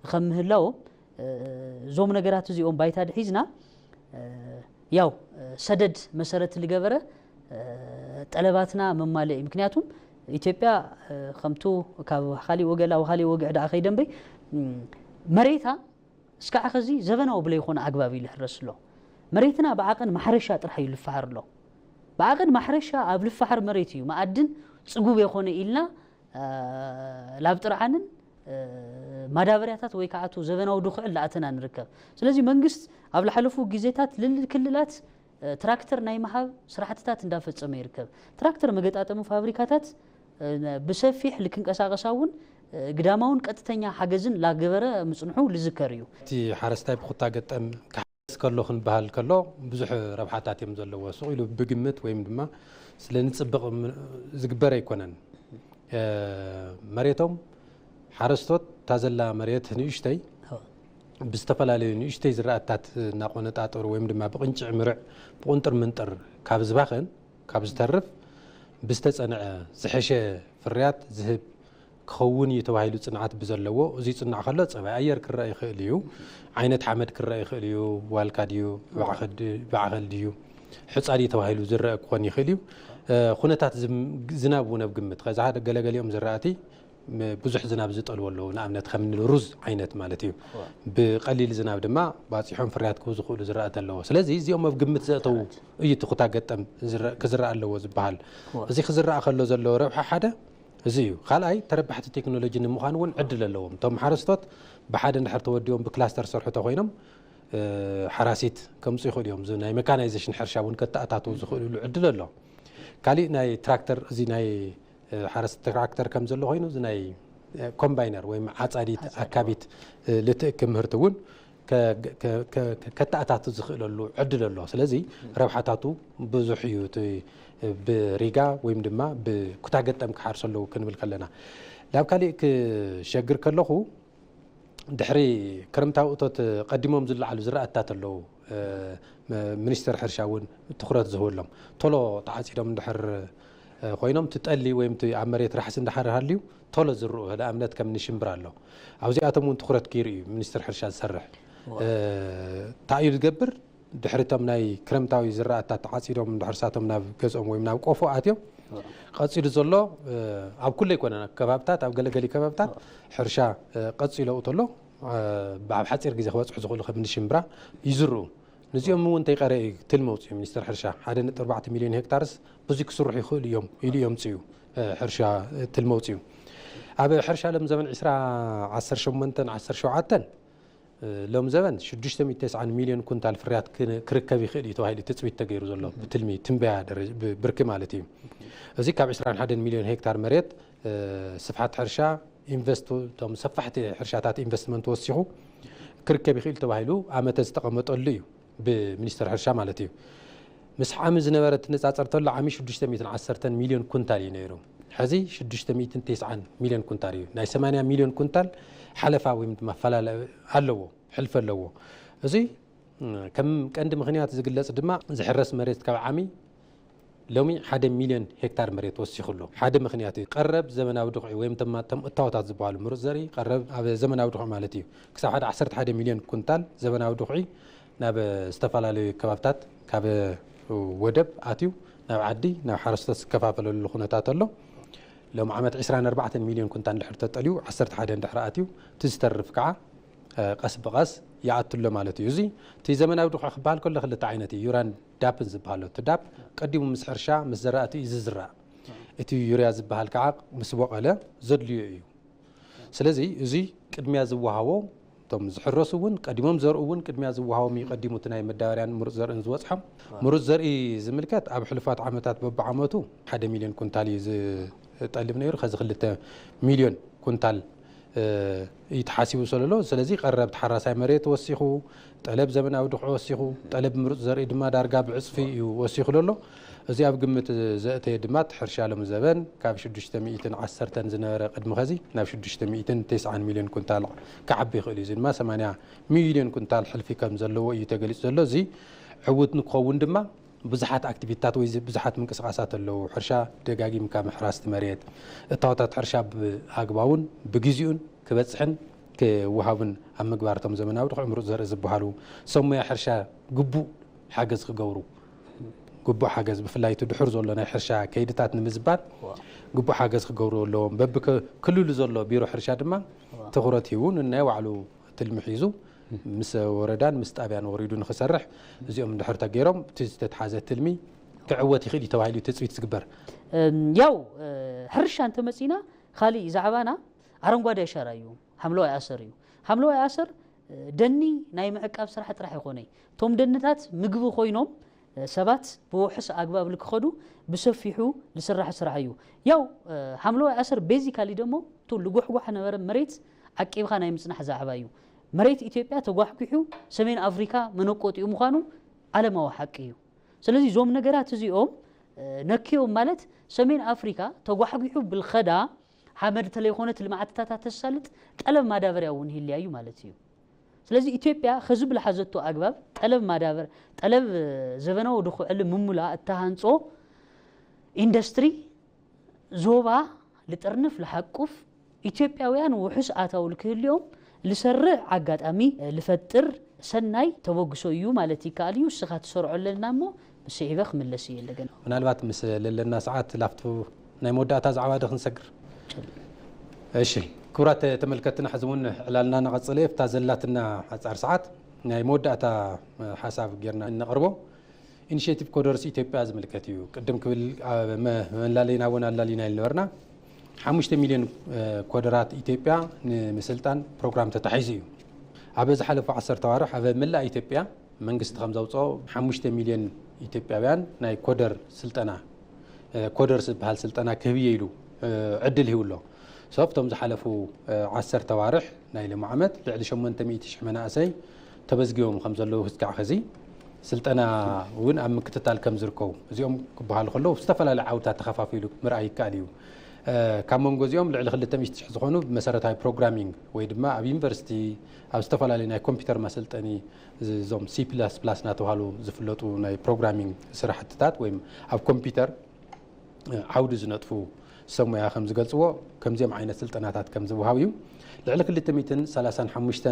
ከም ምህላው ዞም ነገራት እዚኦም ባይታ ድሒዝና ያው ሰደድ መሰረት ልገበረ ጠለባትና መማለይ ምክንያቱም ኢትዮጵያ ከምቱ ካብ ኻሊ ወገላ ወኻሊ ወግዕ ዳ ኸይደንበይ መሬታ እስከ አኸዚ ዘበናው ብለ ይኾነ አግባብ ይልሕረስሎ መሬትና በዓቀን ማሕረሻ ጥራሕ ይልፋሕርሎ በዓቀን ማሕረሻ ኣብ ልፋሕር መሬት እዩ ማዕድን ጽጉብ የኾነ ኢልና ላብ ጥርዓንን ማዳበርያታት ወይ ከዓቱ ዘበናው ድኽዕል ላአተና ንርከብ ስለዚ መንግስት ኣብ ለሐለፉ ግዜታት ልክልላት ትራክተር ናይ መሃብ ስራሕትታት እንዳፈጸመ ይርከብ ትራክተር መገጣጠሙ ፋብሪካታት بسفيح لكن كساقساون قدامون قطتኛ حجزن لاغبره مصنحو لذكر እዩ تي حرستاي بخطا قطم كحس كلوخن بحال كلو بزح ربحاتات يم زلوا سوق ኢሉ بግምት ወይም ድማ ስለንጽብቕ ዝግበረ ይኮነን መሬቶም حرستوت ታዘላ መሬት ንእሽተይ ብዝተፈላለዩ ንእሽተይ ዝራእታት ናቆነጣጠሩ ወይም ድማ ብቅንጭዕ ምርዕ ብቁንጥር ምንጥር ካብ ዝባኸን ካብ ዝተርፍ بستصنع زحشه فريات ذهب كون يتواهيلو صنعات بزلو ازي صنع خلو صبا اير كرا يخليو عينت حمد كرا يخليو والكاديو بعخل ديو حصادي يتواهيلو زرا كون يخليو خنتات زنابونه بقمت خزا هذا غلغليوم زراتي بزح زناب زطلولو نامنت خمن الرز عينت مالتي بقليل زناب دما باصيحون فريات كو زخولو زرات اللو سلازي زيوم بقمت زاتو اي تخوتا قطم كزرا اللو زبحال ازي خزرا خلو زلو ربح حدا ازيو خالاي تربحت التكنولوجي نمخان ون عدل اللوم توم حرستوت بحد نحر توديهم بكلاستر سرحو تخوينم حراسيت كمصو يخول يوم زناي ميكانايزيشن حرشا ون كتاتاتو زخولو عدل اللو كالي ناي تراكتر زي ناي حرس تراكتر كم زلو هينو زناي كومباينر ويم عصاديت اكابيت لتكم هرتون كتاتاتو زخللو عدللو سلازي ربحاتاتو بزح يو بريغا ويم دما بكتا قطم كحرسلو كنبل كلنا لاب كالي كشجر كلخو دحري كرمتاو اوتوت قديمهم زلعلو زراتاتلو منستر حرشاون تخرات زهولهم طولو تعاصيدهم دحر خوينم تطلي ويم تي عمريت راح سندحر هاليو طول زرو هذا امنت كم نشمبرالو عاوزياتهم تخرت كيري منستر حرشا سرح تعيل جبر دحرتهم ناي كرمتاوي زرات تعاصيدهم دحرساتهم ناب كزهم ويم ناب قفو اتيو قصيد زلو اب كل يكون كبابتات اب غلغلي كبابتات حرشا قصيلو اوتلو بعد حصير غزي خوص زخلو خب نشمبرا يزرو نزيوم مو انتي قري تلموت منستر حرشا 1.4 مليون هكتارس بزيك سروح يخول اليوم تسيو حرشا تلموتيو ابي حرشا لم زمن 10 شوعتن لم زمن 609 مليون كنتال فريات كركب يخيل يتوهيل تثبيت تغيرو زلو بتلمي تنبيع برك مالتي ازي كاب 21 مليون هكتار مريت صفحات حرشا انفستو توم صفحت حرشاتات انفستمنت وسيخو كركب يخيل توهيلو عامه تقمطلو بمنستر حرشا مالتي مس عامز نبرت نصاصرتلو عامي 610 مليون كنتال ينيرو حزي 609 مليون كنتال ناي 8 مليون كنتال حلفا ويم مفلال علو حلف اللو ازي كم قند مخنيات زغلص دما زحرس مريت كاب عامي لومي 1 مليون هكتار مريت وسيخلو 1 مخنيات قرب زمناو دقعي ويم تم اتاوتات زبالو مرزري قرب زمناو دقع مالتي كسا 11 مليون كنتال زمناو دقعي ناب استفالالي كبابتات كاب ودب اتيو ناب عدي ناب حرستس كفافلو خنتات اللو لو عمت 24 مليون كنتان لحرت تطليو 11 دحراتيو تسترف كعا قس بقس يعتلو مالتي يزي تي زمناو دخ خبال كل خلت عينتي يوران دابن زبالو تداب قديمو مسحرشا مزراتي يززرا اتي يوريا زبال كعا مسبقله زدليو ايو سلازي يزي قدميا زوهاو توم زحرسون قديمهم زرؤون قدميا زوهاوم يقدمو تناي مداوريان مرز زرئن زوصحم مرز زرئي زملكات اب حلفات عامتات ببعمتو 1 مليون كنتالي طالب نير خذ 2 مليون كنتال يتحاسبوا سلالو سلازي قربت حراساي مريت وسيخو طلب زمناو دخ وسيخو طلب مرز زرئي دما دارغا بعصفي وسيخو لولو ازي اب قمت زاتي دمات حرشا لم زبن كاب 610 زنره قدم خزي ناب 609 مليون كنتال كعبي خلي زين ما 8 مليون كنتال حلفي كم زلو يتغلص زلو زي عوت نكون دما ብዙሓት ኣክቲቪቲታት ወይ ብዙሓት ምንቅስቃሳት ኣለዉ ሕርሻ ደጋጊምካ ምሕራስ መሬት እታወታት ሕርሻ ብኣግባቡን ብግዚኡን ክበፅሕን ክወሃብን ኣብ ምግባርቶም ዘመናዊ ድኹዕ ምሩፅ ዘርኢ ዝበሃሉ ሰሙያ ሕርሻ ግቡእ ሓገዝ ክገብሩ ግቡእ ሓገዝ ብፍላይ ድሑር ዘሎ ናይ ሕርሻ ከይድታት ንምዝባል ግቡእ ሓገዝ ክገብሩ ኣለዎም በቢ ክልሉ ዘሎ ቢሮ ሕርሻ ድማ ትኹረት ሂቡን ናይ ባዕሉ ትልሚ ሒዙ ምስ ወረዳን ምስ ጣብያን ወሪዱ ንኽሰርሕ እዚኦም ድሕር ተገይሮም እቲ ዝተተሓዘ ትልሚ ክዕወት ይኽእል እዩ ተባሂሉ ተፅቢት ዝግበር ያው ሕርሻ እንተመፂና ካሊእ ዛዕባና ኣረንጓዴ ኣሻራ እዩ ሓምለዋይ ኣሰር እዩ ሓምለዋይ ኣሰር ደኒ ናይ ምዕቃብ ስራሕ ጥራሕ ይኾነይ ቶም ደንታት ምግቢ ኮይኖም ሰባት ብውሕስ ኣግባብ ልክኸዱ ብሰፊሑ ዝስራሕ ስራሕ እዩ ያው ሓምለዋይ ኣሰር ቤዚካሊ ደሞ ቱ ልጉሕጓሕ ነበረ መሬት ዓቂብካ ናይ ምጽናሕ ዛዕባ እዩ መሬት ኢትዮጵያ ተጓሕጉሑ ሰሜን ኣፍሪካ መነቆጢኡ ምዃኑ ዓለማዊ ሓቂ እዩ ስለዚ ዞም ነገራት እዚኦም ነኪኦም ማለት ሰሜን ኣፍሪካ ተጓሕጉሑ ብልኸዳ ሓመድ ተለይኾነት ልማዓትታት ተሳልጥ ጠለብ ማዳበርያ እውን ይልያዩ ማለት እዩ ስለዚ ኢትዮጵያ ከዝብል ሓዘቶ ኣግባብ ጠለብ ማዳበር ጠለብ ዘበናዊ ድኹዕሊ ምሙላ እተሃንጾ ኢንዱስትሪ ዞባ ልጥርንፍ ልሓቁፍ ኢትዮጵያውያን ውሕስ ኣታው ልክህልዮም ልሰርዕ አጋጣሚ ልፈጥር ሰናይ ተወግሶ እዩ ማለት ይካል እዩ ስኻ ተሰርዖለና እሞ ብስዒበ ክምለስ የለገና ምናልባት ምስ ለለና ሰዓት ላፍቱ ናይ መወዳእታ ዛዕባ ክንሰግር እሺ ክብራት ተመልከትና ሕዝሙን ዕላልና ነቐጽለ ፍታ ዘላትና ሓጻር ሰዓት ናይ መወዳእታ ሓሳብ ጌርና እንቐርቦ ኢኒሺየቲቭ ኮደርስ ኢትዮጵያ ዝምልከት እዩ ቅድም ክብል መላለይና ወን ኣላሊና ይነበርና 5 ሚሊዮን ኮደራት ኢትዮጵያ ንምስልጣን ፕሮግራም ተታሒዙ እዩ ኣብ ዝሓለፈ 10 ተዋርሕ ኣብ መላእ ኢትዮጵያ መንግስቲ ከም ዘውፅኦ 5 ሚሊዮን ኢትዮጵያውያን ናይ ኮደር ስልጠና ኮደርስ ዝበሃል ስልጠና ክህብየ ኢሉ ዕድል ሂውሎ ሰብቶም ዝሓለፉ 10 ተዋርሕ ናይ ሎሚ ዓመት ልዕሊ 800,000 መናእሰይ ተበዝጊቦም ከም ዘለዉ ክስካዕ ኸዚ ስልጠና እውን ኣብ ምክትታል ከም ዝርከቡ እዚኦም ክበሃሉ ከለዉ ዝተፈላለዩ ዓውድታት ተኸፋፊሉ ምርኣይ ይከኣል እዩ ካብ መንጎ እዚኦም ልዕሊ 200,000 ዝኾኑ መሰረታዊ ፕሮግራሚንግ ወይ ድማ ኣብ ዩኒቨርሲቲ ኣብ ዝተፈላለዩ ናይ ኮምፒውተር መሰልጠኒ እዞም C++ እናተባህሉ ዝፍለጡ ናይ ፕሮግራሚንግ ስራሕትታት ወይ ኣብ ኮምፒውተር ዓውዲ ዝነጥፉ ሰሙያ ከም ዝገልጽዎ ከምዚኦም ዓይነት ስልጠናታት ከም ዝወሃብ እዩ ልዕሊ 235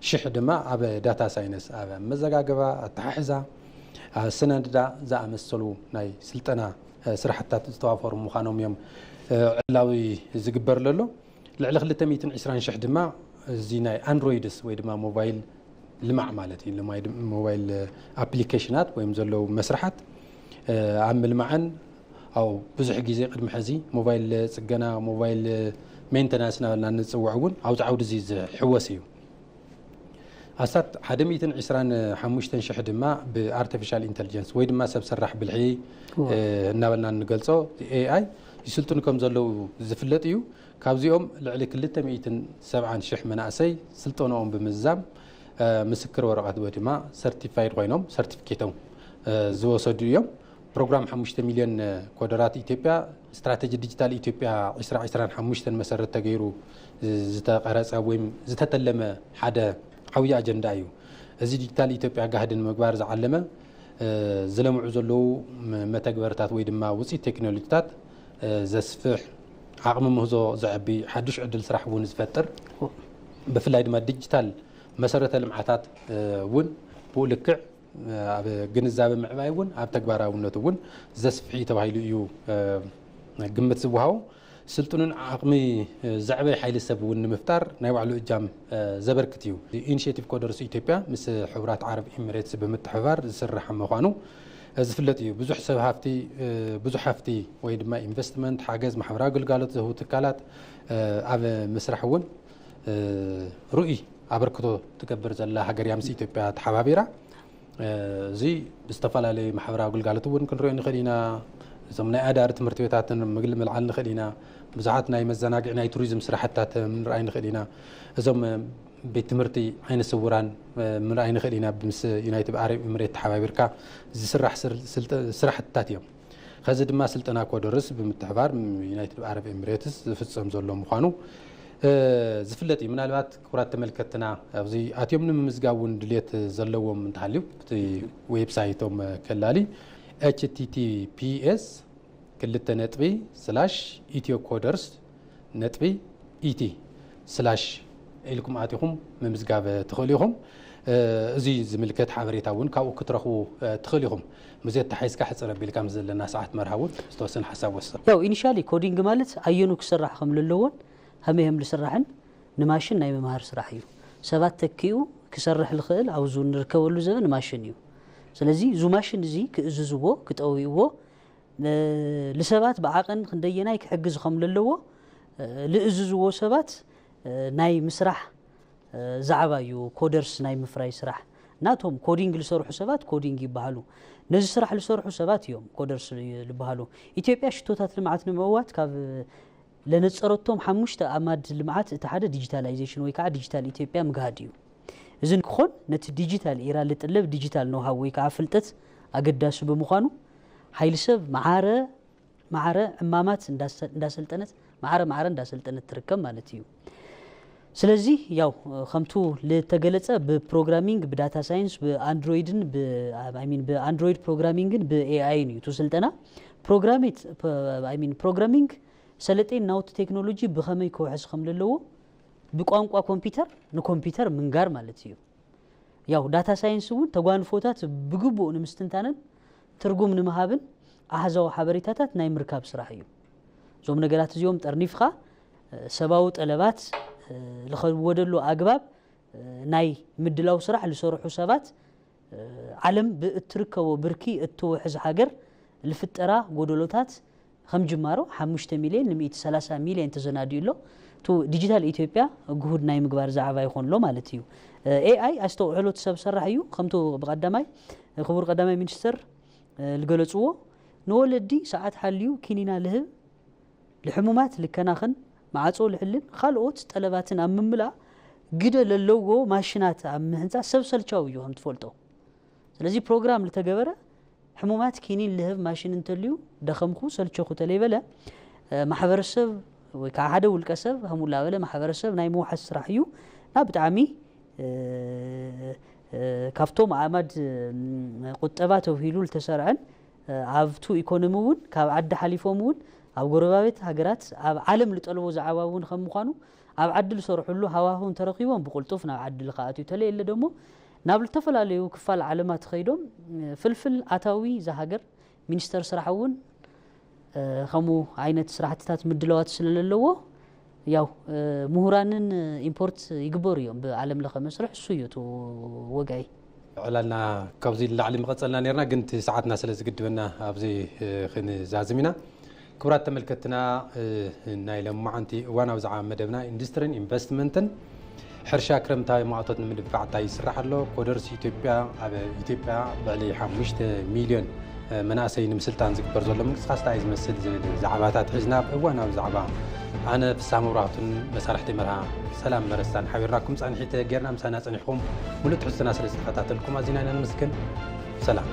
ሽሕ ድማ ኣብ ዳታ ሳይንስ ኣብ መዘጋገባ ኣተሓሕዛ ስነድዳ ዝኣመሰሉ ናይ ስልጠና ስራሕትታት ዝተዋፈሩ ምዃኖም እዮም ዕላዊ ዝግበር ዘሎ ልዕሊ 220 ሽሕ ድማ እዚ ናይ ኣንድሮይድስ ወይ ድማ ሞባይል ልማዕ ማለት እዩ ሞባይል ኣፕሊኬሽናት ወይም ዘለዉ መስራሓት ኣብ ምልማዕን ኣው ብዙሕ ግዜ ቅድሚ ሕዚ ሞባይል ጽገና ሞባይል ሜንተናንስ ናበልና ንጽውዕ እውን ኣብዚ ዓውዲ እዚ ዝሕወስ እዩ ኣሳት 125,000 ድማ ብአርቲፊሻል ኢንተሊጀንስ ወይ ድማ ሰብ ሰራሕ ብልሒ እናበልና ንገልጾ AI ይስልጥኑ ከም ዘለዉ ዝፍለጥ እዩ ካብዚኦም ልዕሊ 270,000 መናእሰይ ስልጠናኦም ብምዛም ምስክር ወረቐት ወይ ድማ ሰርቲፋይድ ኮይኖም ሰርቲፊኬቶም ዝወሰዱ እዮም ፕሮግራም 5 ሚሊዮን ኮደራት ኢትዮጵያ ስትራቴጂ ዲጂታል ኢትዮጵያ 2025 መሰረት ተገይሩ ዝተቀረጸ ወይ ዝተተለመ ሓደ ዓብይ አጀንዳ እዩ እዚ ዲጂታል ኢትዮጵያ ጋህድን ምግባር ዝዓለመ ዝለምዑ ዘለዉ መተግበርታት ወይ ድማ ውፅኢት ቴክኖሎጂታት ዘስፍሕ ዓቕሚ ምህዞ ዘዕቢ ሓድሽ ዕድል ስራሕ እውን ዝፈጥር ብፍላይ ድማ ዲጂታል መሰረተ ልምዓታት እውን ብኡ ልክዕ ኣብ ግንዛቤ ምዕባይ እውን ኣብ ተግባራውነት እውን ዘስፍሒ ተባሂሉ እዩ ግምት ዝወሃቦ ስልጡንን ዓቕሚ ዘዕበይ ሓይሊ ሰብ እውን ንምፍጣር ናይ ባዕሉ እጃም ዘበርክት እዩ ኢኒሺየቲቭ ኮደርስ ኢትዮጵያ ምስ ሕቡራት ዓረብ ኤሚሬትስ ብምትሕብባር ዝስራሕ ምዃኑ ዝፍለጥ እዩ ብዙሕ ሰብ ሃፍቲ ብዙሕ ሃፍቲ ወይ ድማ ኢንቨስትመንት ሓገዝ ማሕበራዊ ግልጋሎት ዝህቡ ትካላት ኣብ ምስራሕ እውን ሩኢ ኣበርክቶ ትገብር ዘላ ሃገር እያ ምስ ኢትዮጵያ ተሓባቢራ እዚ ብዝተፈላለዩ ማሕበራዊ ግልጋሎት እውን ክንሪኦ ንኽእል ኢና እዞም ናይ ኣዳሪ ትምህርቲ ቤታትን ምልዓል ንኽእል ኢና ብዙሓት ናይ መዘናግዒ ናይ ቱሪዝም ስራሕትታት ምንርኣይ ንኽእል ኢና እዞም ቤት ትምህርቲ ዓይነ ስውራን ምንርኣይ ንኽእል ኢና ምስ ዩናይትድ ዓረብ ኤሚሬት ተሓባቢርካ ዝስራሕ ስራሕትታት እዮም ከዚ ድማ ስልጠና ኮደርስ ብምትሕባር ዩናይትድ ዓረብ ኤሚሬትስ ዝፍፀም ዘሎ ምዃኑ ዝፍለጥ ምናልባት ክቡራት ተመልከትና ኣብዚ ኣትዮም ንምዝጋውን ድሌት ዘለዎም እንተሃልዩ እቲ ዌብሳይቶም ከላሊ https://etiocoders.et/ ኢልኩም ኣቲኹም ምምዝጋብ ትኽእሉ ኢኹም እዚ ዝምልከት ሓበሬታ እውን ካብኡ ክትረኽቡ ትኽእሉ ኢኹም ሙዚየት ተሓይስካ ሕፅረ ቢልካ ዘለና ሰዓት መርሃውን ዝተወሰነ ሓሳብ ወሰን ያው ኢኒሻሊ ኮዲንግ ማለት ኣየኑ ክስራሕ ከም ዘለዎን ሃመይም ልስራሕን ንማሽን ናይ መምሃር ስራሕ እዩ ሰባት ተኪኡ ክሰርሕ ልኽእል ኣብዙ ንርከበሉ ዘበን ማሽን እዩ ስለዚ ዙ ማሽን እዚ ክእዝዝዎ ክጠውይዎ ለሰባት በዓቀን ክንደየናይ ክሕግዝ ከም ዘለዎ ልእዝዝዎ ሰባት ናይ ምስራሕ ዛዕባ እዩ ኮደርስ ናይ ምፍራይ ስራሕ ናቶም ኮዲንግ ልሰርሑ ሰባት ኮዲንግ ይባሃሉ ነዚ ስራሕ ልሰርሑ ሰባት እዮም ኮደርስ ልባሃሉ ኢትዮጵያ ሽቶታት ልምዓት ንምዕዋት ካብ ለነጸረቶም 5 ኣማድ ልምዓት እቲ ሓደ ዲጂታላይዜሽን ወይ ከዓ ዲጂታል ኢትዮጵያ ምግሃድ እዩ እዝን ክኾን ነቲ ዲጂታል ኤራ ልጥለብ ዲጂታል ነው ሃው ወይ ከዓ ፍልጠት ኣገዳሲ ብምዃኑ ሓይሊ ሰብ ማዓረ ዕማማት እንዳሰልጠነት ማዓረ እንዳሰልጠነት ትርከብ ማለት እዩ ስለዚ ያው ከምቱ ለተገለጸ በፕሮግራሚንግ በዳታ ሳይንስ በአንድሮይድን በአንድሮይድ ፕሮግራሚንግን በኤአይ ነው ተሰልጠና ፕሮግራሚንግ ሰለጤን ናውት ቴክኖሎጂ በኸመይ ከውሕስ ከምለለዎ በቋንቋ ኮምፒውተር ምንጋር ማለት እዩ ያው ዳታ ሳይንስ እውን ተጓንፎታት ብግቡእ ንምስትንታነን ትርጉም ንምሃብን ኣሃዛው ሓበሬታታት ናይ ምርካብ ስራሕ እዩ ዞም ነገራት እዚኦም ጠርኒፍኻ ሰባው ጠለባት ለኸወደሉ ኣግባብ ናይ ምድላው ስራሕ ልሰርሑ ሰባት ዓለም ብእትርከቦ ብርኪ እትውሕዝ ሃገር ልፍጠራ ጎደሎታት ከም ጅማሮ 5 ሚሊዮን ለ130 ሚሊዮን ተዘናድዩሎ ቱ ዲጂታል ኢትዮጵያ ጉሁድ ናይ ምግባር ዛዕባ ይኾንሎ ማለት እዩ ኤአይ ኣስተውዕሎት ሰብ ሰራሕ እዩ ከምቱ በቀዳማይ ክቡር ቀዳማይ ሚኒስተር ልገለጽዎ ንወለዲ ሰዓት ሓልዩ ኪኒና ልህብ ለሕሙማት ልከናኸን ማዓጾ ልሕልን ካልኦት ጠለባትን ኣብ ምምላ ግደ ለለዎ ማሽናት ኣብ ምህንጻ ሰብ ሰልቻው እዩ ከም ትፈልጦ ስለዚ ፕሮግራም ልተገበረ ሕሙማት ኪኒን ልህብ ማሽን እንተልዩ ደኸምኩ ሰልቸኹ ተለይበለ ማሕበረሰብ ወይ ከዓ ሓደ ውልቀ ሰብ ከምኡላ በለ ማሕበረሰብ ናይ መውሓዝ ስራሕ እዩ ናብ ብጣዕሚ ካፍቶም ኣማድ ቁጠባ ተውሂሉ ልተሰርዐን ኣብቱ ኢኮኖሚ እውን ካብ ዓዲ ሓሊፎም እውን ኣብ ጎረባቤት ሃገራት ኣብ ዓለም ልጠልቦ ዛዕባ እውን ከም ምዃኑ ኣብ ዓዲ ልሰርሑሉ ሃዋህውን ተረኺቦም ብቁልጡፍ ናብ ዓዲ ልኸኣትዩ ተለየለ ደሞ ናብ ልተፈላለዩ ክፋል ዓለማት ኸይዶም ፍልፍል ኣታዊ ዛሃገር ሚኒስተር ስራሕ እውን ከምኡ ዓይነት ስራሕትታት ምድለዋት ስለለለዎ ያው ምሁራንን ኢምፖርት ይግበሩ እዮም ብዓለም ለኸ መስርሕ እሱ እዩ ወጋይ ዕላልና ካብዚ ላዕሊ መቐጸልና ነርና ግን ሰዓትና ስለ ዝግድበና ኣብዚ ክንዛዝም ኢና ክቡራት ተመልከትና ናይ ለማዓንቲ እዋናዊ ዛዕባ መደብና ኢንዱስትሪን ኢንቨስትመንትን ሕርሻ ክረምታዊ ማዕቶት ንምድፋዕ እንታይ ይስራሕ ኣሎ ኮደርስ ኢትዮጵያ ኣብ ኢትዮጵያ ልዕሊ 5 ሚሊዮን መናእሰይ ንምስልጣን ዝግበር ዘሎ ምንቅስቃስ እንታይ ዝመስል ዝብል ዛዕባታት ሒዝና እዋናዊ ዛዕባ ኣነ ፍሳሐ መብራህቱን መሳርሕቲ መርሃ ሰላም መረስታን ሓቢርናኩም ጸኒሕቲ ጌርና ምሳና ጸኒሕኩም ሙሉእ ትሕዝቶና ስለ ዝተኸታተልኩም ኣዝና ኢና ንመስግን ሰላም